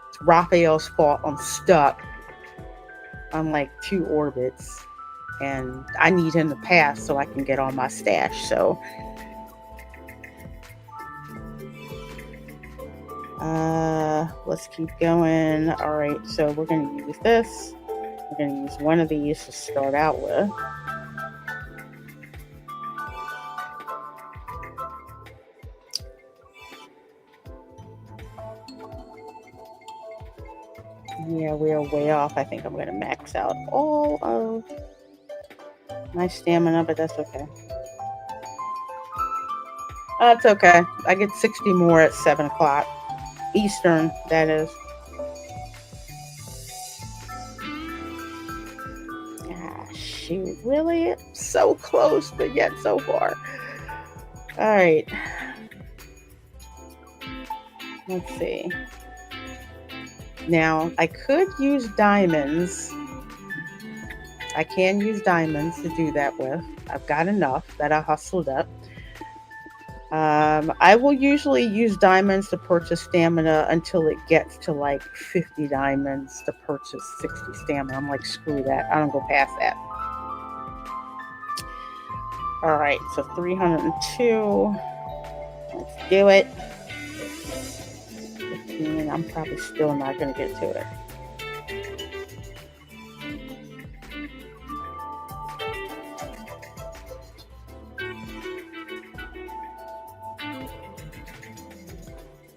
It's Raphael's fault. I'm stuck on like 2 orbits. And I need him to pass so I can get on my stash. So, let's keep going. All right, so we're going to use this. We're going to use one of these to start out with. Yeah, we are way off. I think I'm going to max out all of my stamina, but that's okay. That's okay. I get 60 more at 7 o'clock. Eastern, that is. Ah, shoot. Really? So close, but yet so far. All right. Let's see. Now, I could use diamonds. I can use diamonds to do that with. I've got enough that I hustled up. I will usually use diamonds to purchase stamina until it gets to like 50 diamonds to purchase 60 stamina. I'm like, screw that. I don't go past that. All right, so 302. Let's do it. 15. I'm probably still not going to get to it.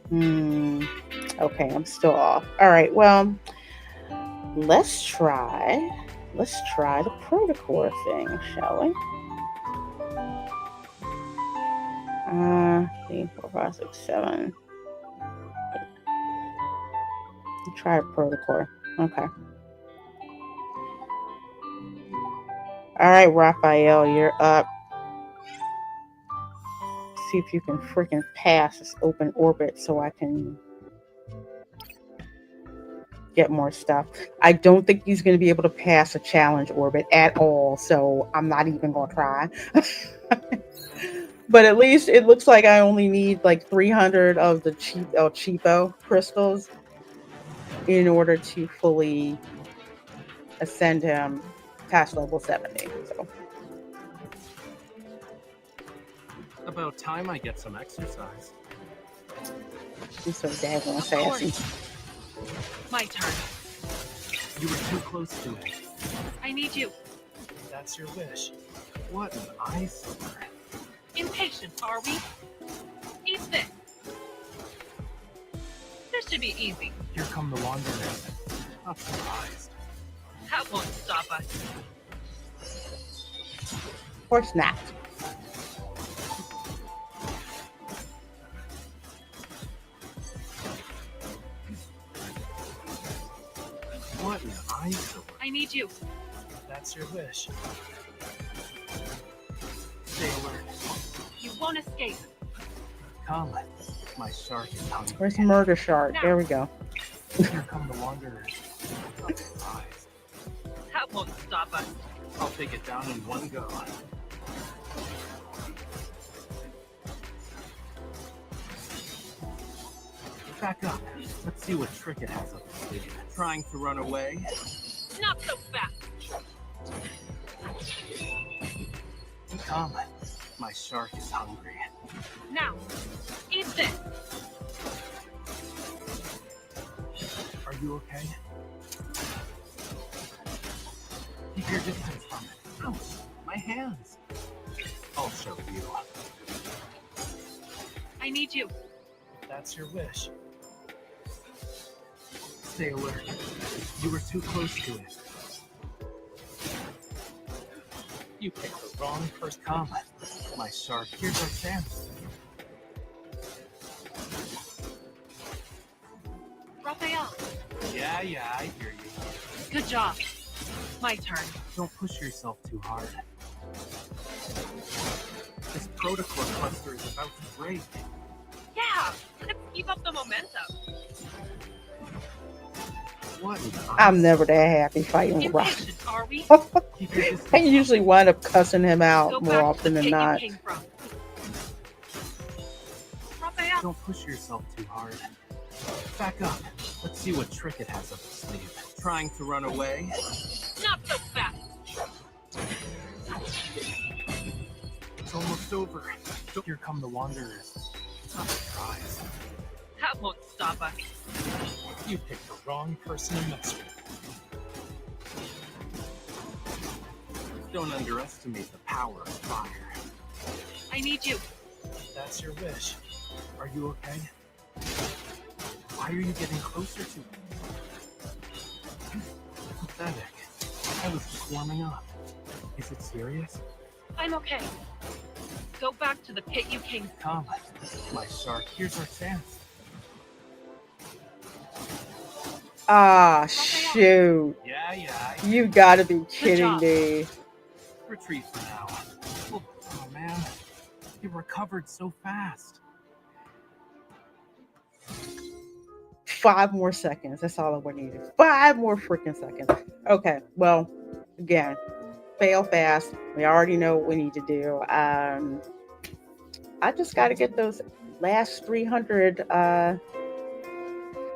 Hmm. Okay, I'm still off. All right, well, let's try. Let's try the protocol thing, shall we? 3, 4, 5, 6, 7. Try protocol. Okay. All right, Raphael, you're up. See if you can freaking pass this open orbit so I can get more stuff. I don't think he's going to be able to pass a challenge orbit at all, so I'm not even going to try. But at least it looks like I only need like 300 of the cheapo crystals in order to fully ascend him past level 70. So About time I get some exercise. he's so daggone Of sassy. course. My turn. You were too close to it. I need you. That's your wish. What an eyesore. Impatient, are we? Eat this. This should be easy. Here come the Wanderers. Not surprised. That won't stop us. Of course not. What an eyesore. I need you. That's your wish. Stay alert. You won't escape. Come. My shark is hungry. Where's Murder Shark? There we go. Here come the Wanderers. Not surprised. That won't stop us. I'll take it down in one go. Back up. Let's see what trick it has up its sleeve. Trying to run away? Not so fast. Come. My shark is hungry. Now, eat this. Are you okay? Keep your distance from it. Ouch! My hands! I'll show you. I need you. That's your wish. Stay alert. You were too close to it. You picked the wrong first comment. My shark, here's our chance. Raphael. Yeah, I hear you. Good job. My turn. Don't push yourself too hard. This protocol cluster is about to break. Yeah, let's keep up the momentum. What? I'm never that happy fighting with Rock. Impatient, are we? Keep your distance I from usually wind up cussing him Go out back more to often the than pit not. you came from. Raphael. Don't push yourself too hard. Back up. Let's see what trick it has up its sleeve. Trying to run away? Not so fast. It's almost over. Here come the Wanderers. Not surprised. That won't stop us. You picked the wrong person to mess with. Don't underestimate the power of fire. I need you. That's your wish. Are you okay? Why are you getting closer to it? Pathetic. I was just warming up. Is it serious? I'm okay. Go back to the pit you came from. Come. My shark, here's our chance. Ah, shoot. Yeah. You gotta be kidding job. me. Retreat for now. Oh man. You recovered so fast. 5 more seconds. That's all I would need. 5 more freaking seconds. Okay, well, again, fail fast. We already know what we need to do. I just got to get those last 300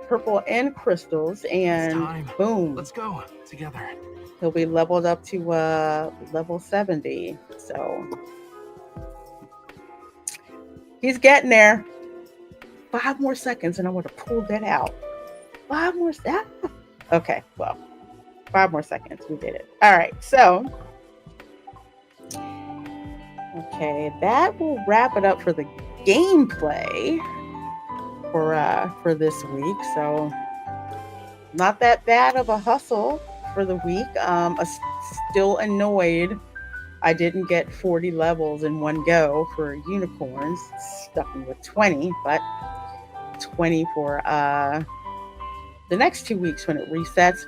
purple end crystals, It's and time. boom, Let's go together. he'll be leveled up to level 70. So he's getting there. 5 more seconds, and I would have pulled that out. 5 more seconds. Okay, well, 5 more seconds. We did it. All right, so okay, that will wrap it up for the gameplay. for this week. So not that bad of a hustle for the week. Still annoyed I didn't get 40 levels in one go for unicorns. Stuck me with 20, but 20 for the next 2 weeks when it resets.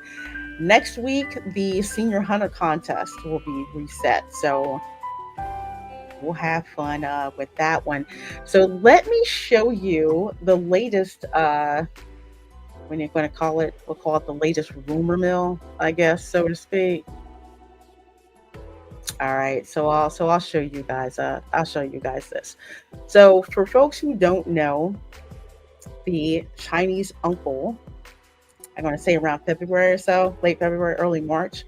Next week, the Senior Hunter contest will be reset. So we'll have fun with that one. So let me show you the latest, when you're going to call it, we'll call it the latest rumor mill, I guess, so to speak. All right, so I'll show you guys. I'll show you guys this. So for folks who don't know, the Chinese uncle, I'm going to say around February or so, late February, early March,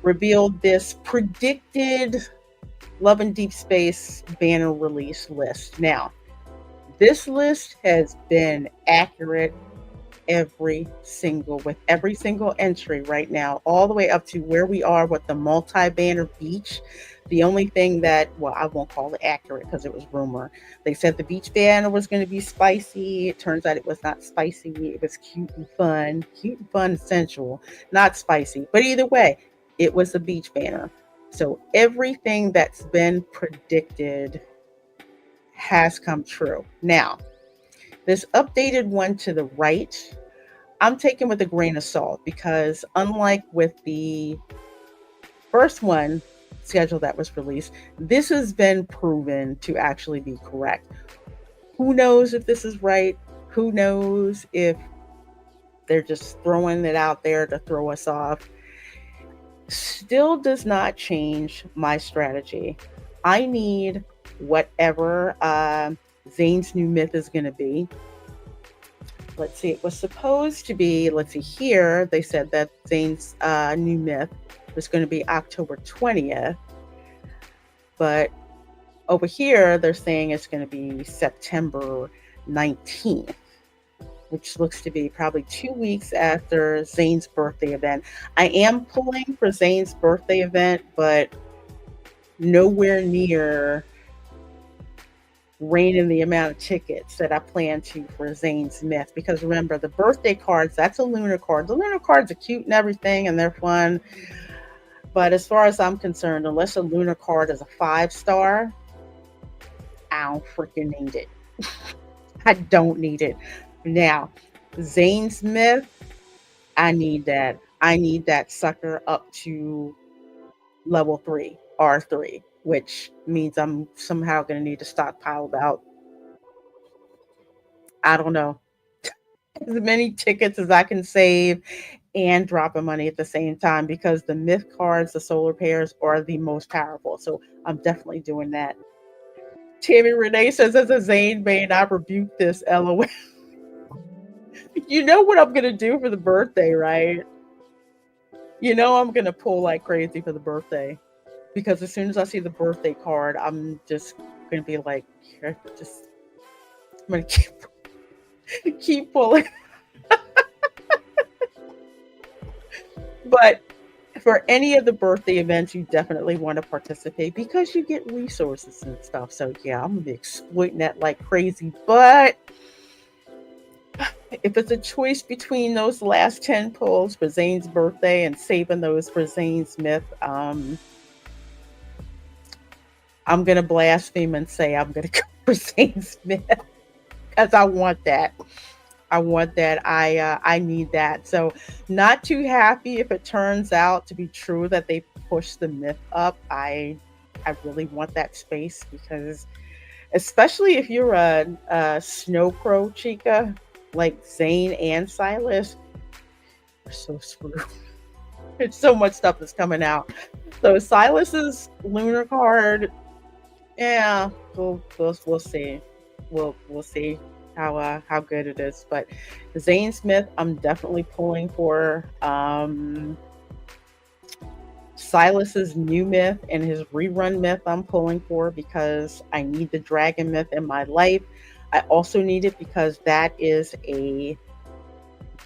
revealed this predicted Love and Deepspace banner release list. Now, this list has been accurate with every single entry right now, all the way up to where we are with the multi-banner beach. The only thing that, well, I won't call it accurate because it was rumor. They said the beach banner was going to be spicy. It turns out it was not spicy. It was cute and fun and sensual, not spicy. But either way, it was a beach banner. So everything that's been predicted has come true. Now, this updated one to the right, I'm taking with a grain of salt because unlike with the first one schedule that was released, this has been proven to actually be correct. Who knows if this is right? Who knows if they're just throwing it out there to throw us off? Still does not change my strategy. I need whatever Zane's new myth is going to be. Let's see, it was supposed to be, let's see here, they said that Zane's new myth was going to be October 20th. But over here, they're saying it's going to be September 19th, which looks to be probably 2 weeks after Zane's birthday event. I am pulling for Zane's birthday event, but nowhere near reining the amount of tickets that I plan to for Zane's myth. Because remember, the birthday cards, that's a lunar card. The lunar cards are cute and everything, and they're fun. But as far as I'm concerned, unless a lunar card is a 5-star, I don't freaking need it. I don't need it. Now, Zane's myth, I need that. I need that sucker up to level 3, R3, which means I'm somehow going to need to stockpile about, I don't know, as many tickets as I can save and dropping money at the same time, because the myth cards, the solar pairs, are the most powerful. So I'm definitely doing that. Tammy Renee says, as a Zane main, I rebuke this, LOL. You know what I'm going to do for the birthday, right? You know I'm going to pull like crazy for the birthday. Because as soon as I see the birthday card, I'm just going to be like, here, I'm going to keep pulling. But for any of the birthday events, you definitely want to participate because you get resources and stuff. So yeah, I'm going to be exploiting that like crazy. But if it's a choice between those last 10 pulls for Zane's birthday and saving those for Zane's myth, I'm going to blaspheme and say I'm going to go for Zane's myth because I want that. I need that. So not too happy if it turns out to be true that they push the myth up. I really want that space because, especially if you're a Snow Crow Chica like Zane and Silas, you're so screwed. There's so much stuff that's coming out. So Silas's lunar card, yeah, we'll see. We'll see how good it is. But Zane Smith, I'm definitely pulling for. Silas's new myth and his rerun myth I'm pulling for because I need the dragon myth in my life. I also need it because that is a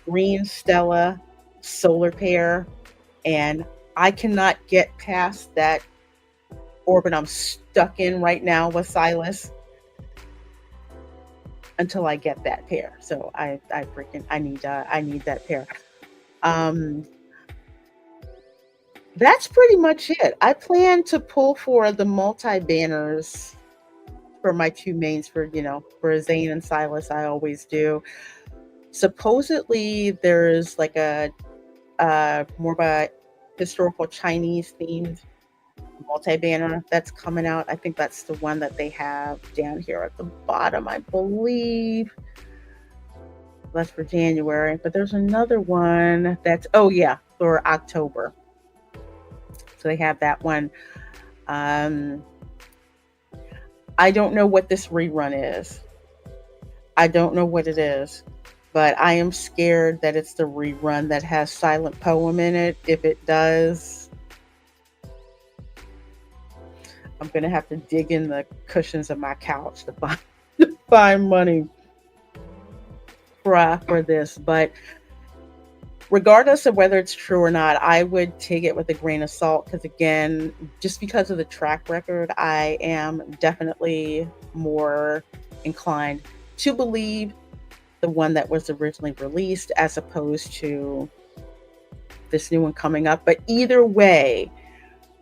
green Stella solar pair, and I cannot get past that orbit I'm stuck in right now with Silas. until I get that pair. So I need that pair. Um, that's pretty much it. I plan to pull for the multi banners for my two mains for for Zane and Silas. I always do. Supposedly there's like a more of a historical Chinese themed multi-banner that's coming out. I think that's the one that they have down here at the bottom, I believe. That's for January, but there's another one that's for October. So they have that one. I don't know what this rerun is. I don't know what it is, but I am scared that it's the rerun that has Silent Poem in it. If it does, I'm gonna have to dig in the cushions of my couch to find money for this. But regardless of whether it's true or not, I would take it with a grain of salt because, again, just because of the track record, I am definitely more inclined to believe the one that was originally released as opposed to this new one coming up. But either way,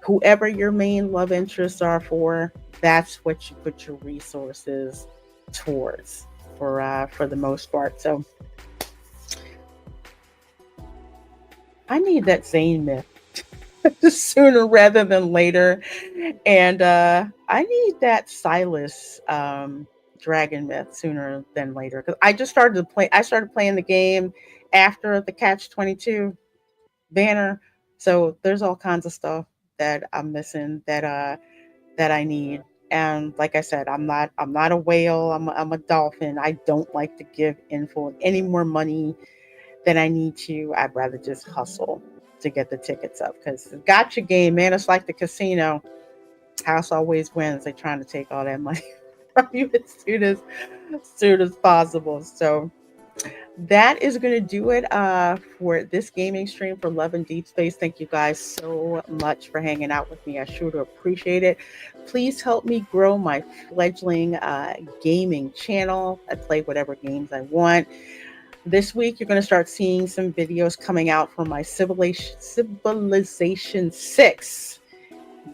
whoever your main love interests are for, that's what you put your resources towards for the most part. So I need that Zane myth sooner rather than later. And I need that Silas dragon myth sooner than later. Because I started playing the game after the Catch 22 banner. So there's all kinds of stuff that I'm missing that I need. And like I said, I'm not a whale. I'm a dolphin. I don't like to give info any more money than I need to. I'd rather just hustle to get the tickets up because the Gacha game, man, it's like the casino. House always wins. They're trying to take all that money from you as soon as possible. So that is going to do it for this gaming stream for Love and Deep Space. Thank you guys so much for hanging out with me. I sure do appreciate it. Please help me grow my fledgling gaming channel. I play whatever games I want. This week, you're going to start seeing some videos coming out from my Civilization 6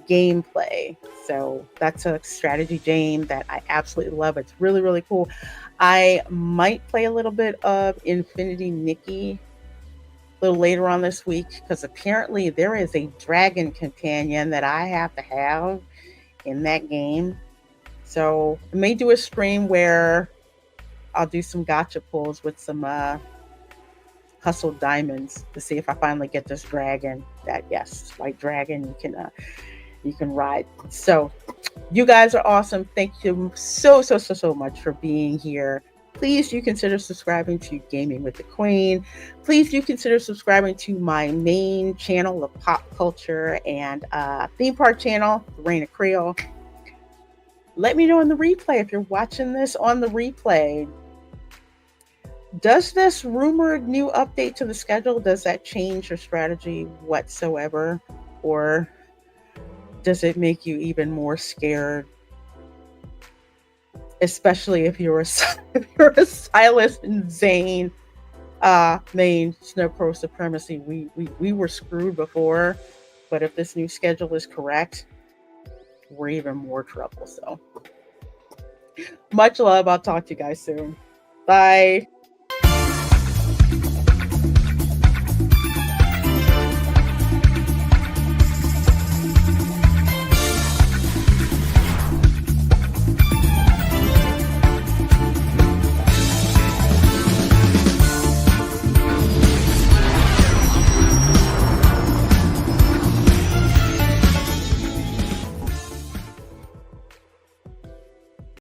gameplay. So that's a strategy game that I absolutely love. It's really, really cool. I might play a little bit of Infinity Nikki a little later on this week because apparently there is a dragon companion that I have to have in that game. So I may do a stream where I'll do some gacha pulls with some hustle diamonds to see if I finally get this dragon. That white dragon you can ride. So you guys are awesome. Thank you so much for being here. Please do consider subscribing to Gaming with the Queen. Please do consider subscribing to my main channel of pop culture and theme park channel, Reign of Creole. Let me know in the replay if you're watching this on the replay. Does this rumored new update to the schedule, does that change your strategy whatsoever? Or does it make you even more scared? Especially if you're a Silas and Zane main Snow Pro Supremacy. We were screwed before, but if this new schedule is correct, we're even more trouble. So much love. I'll talk to you guys soon. Bye.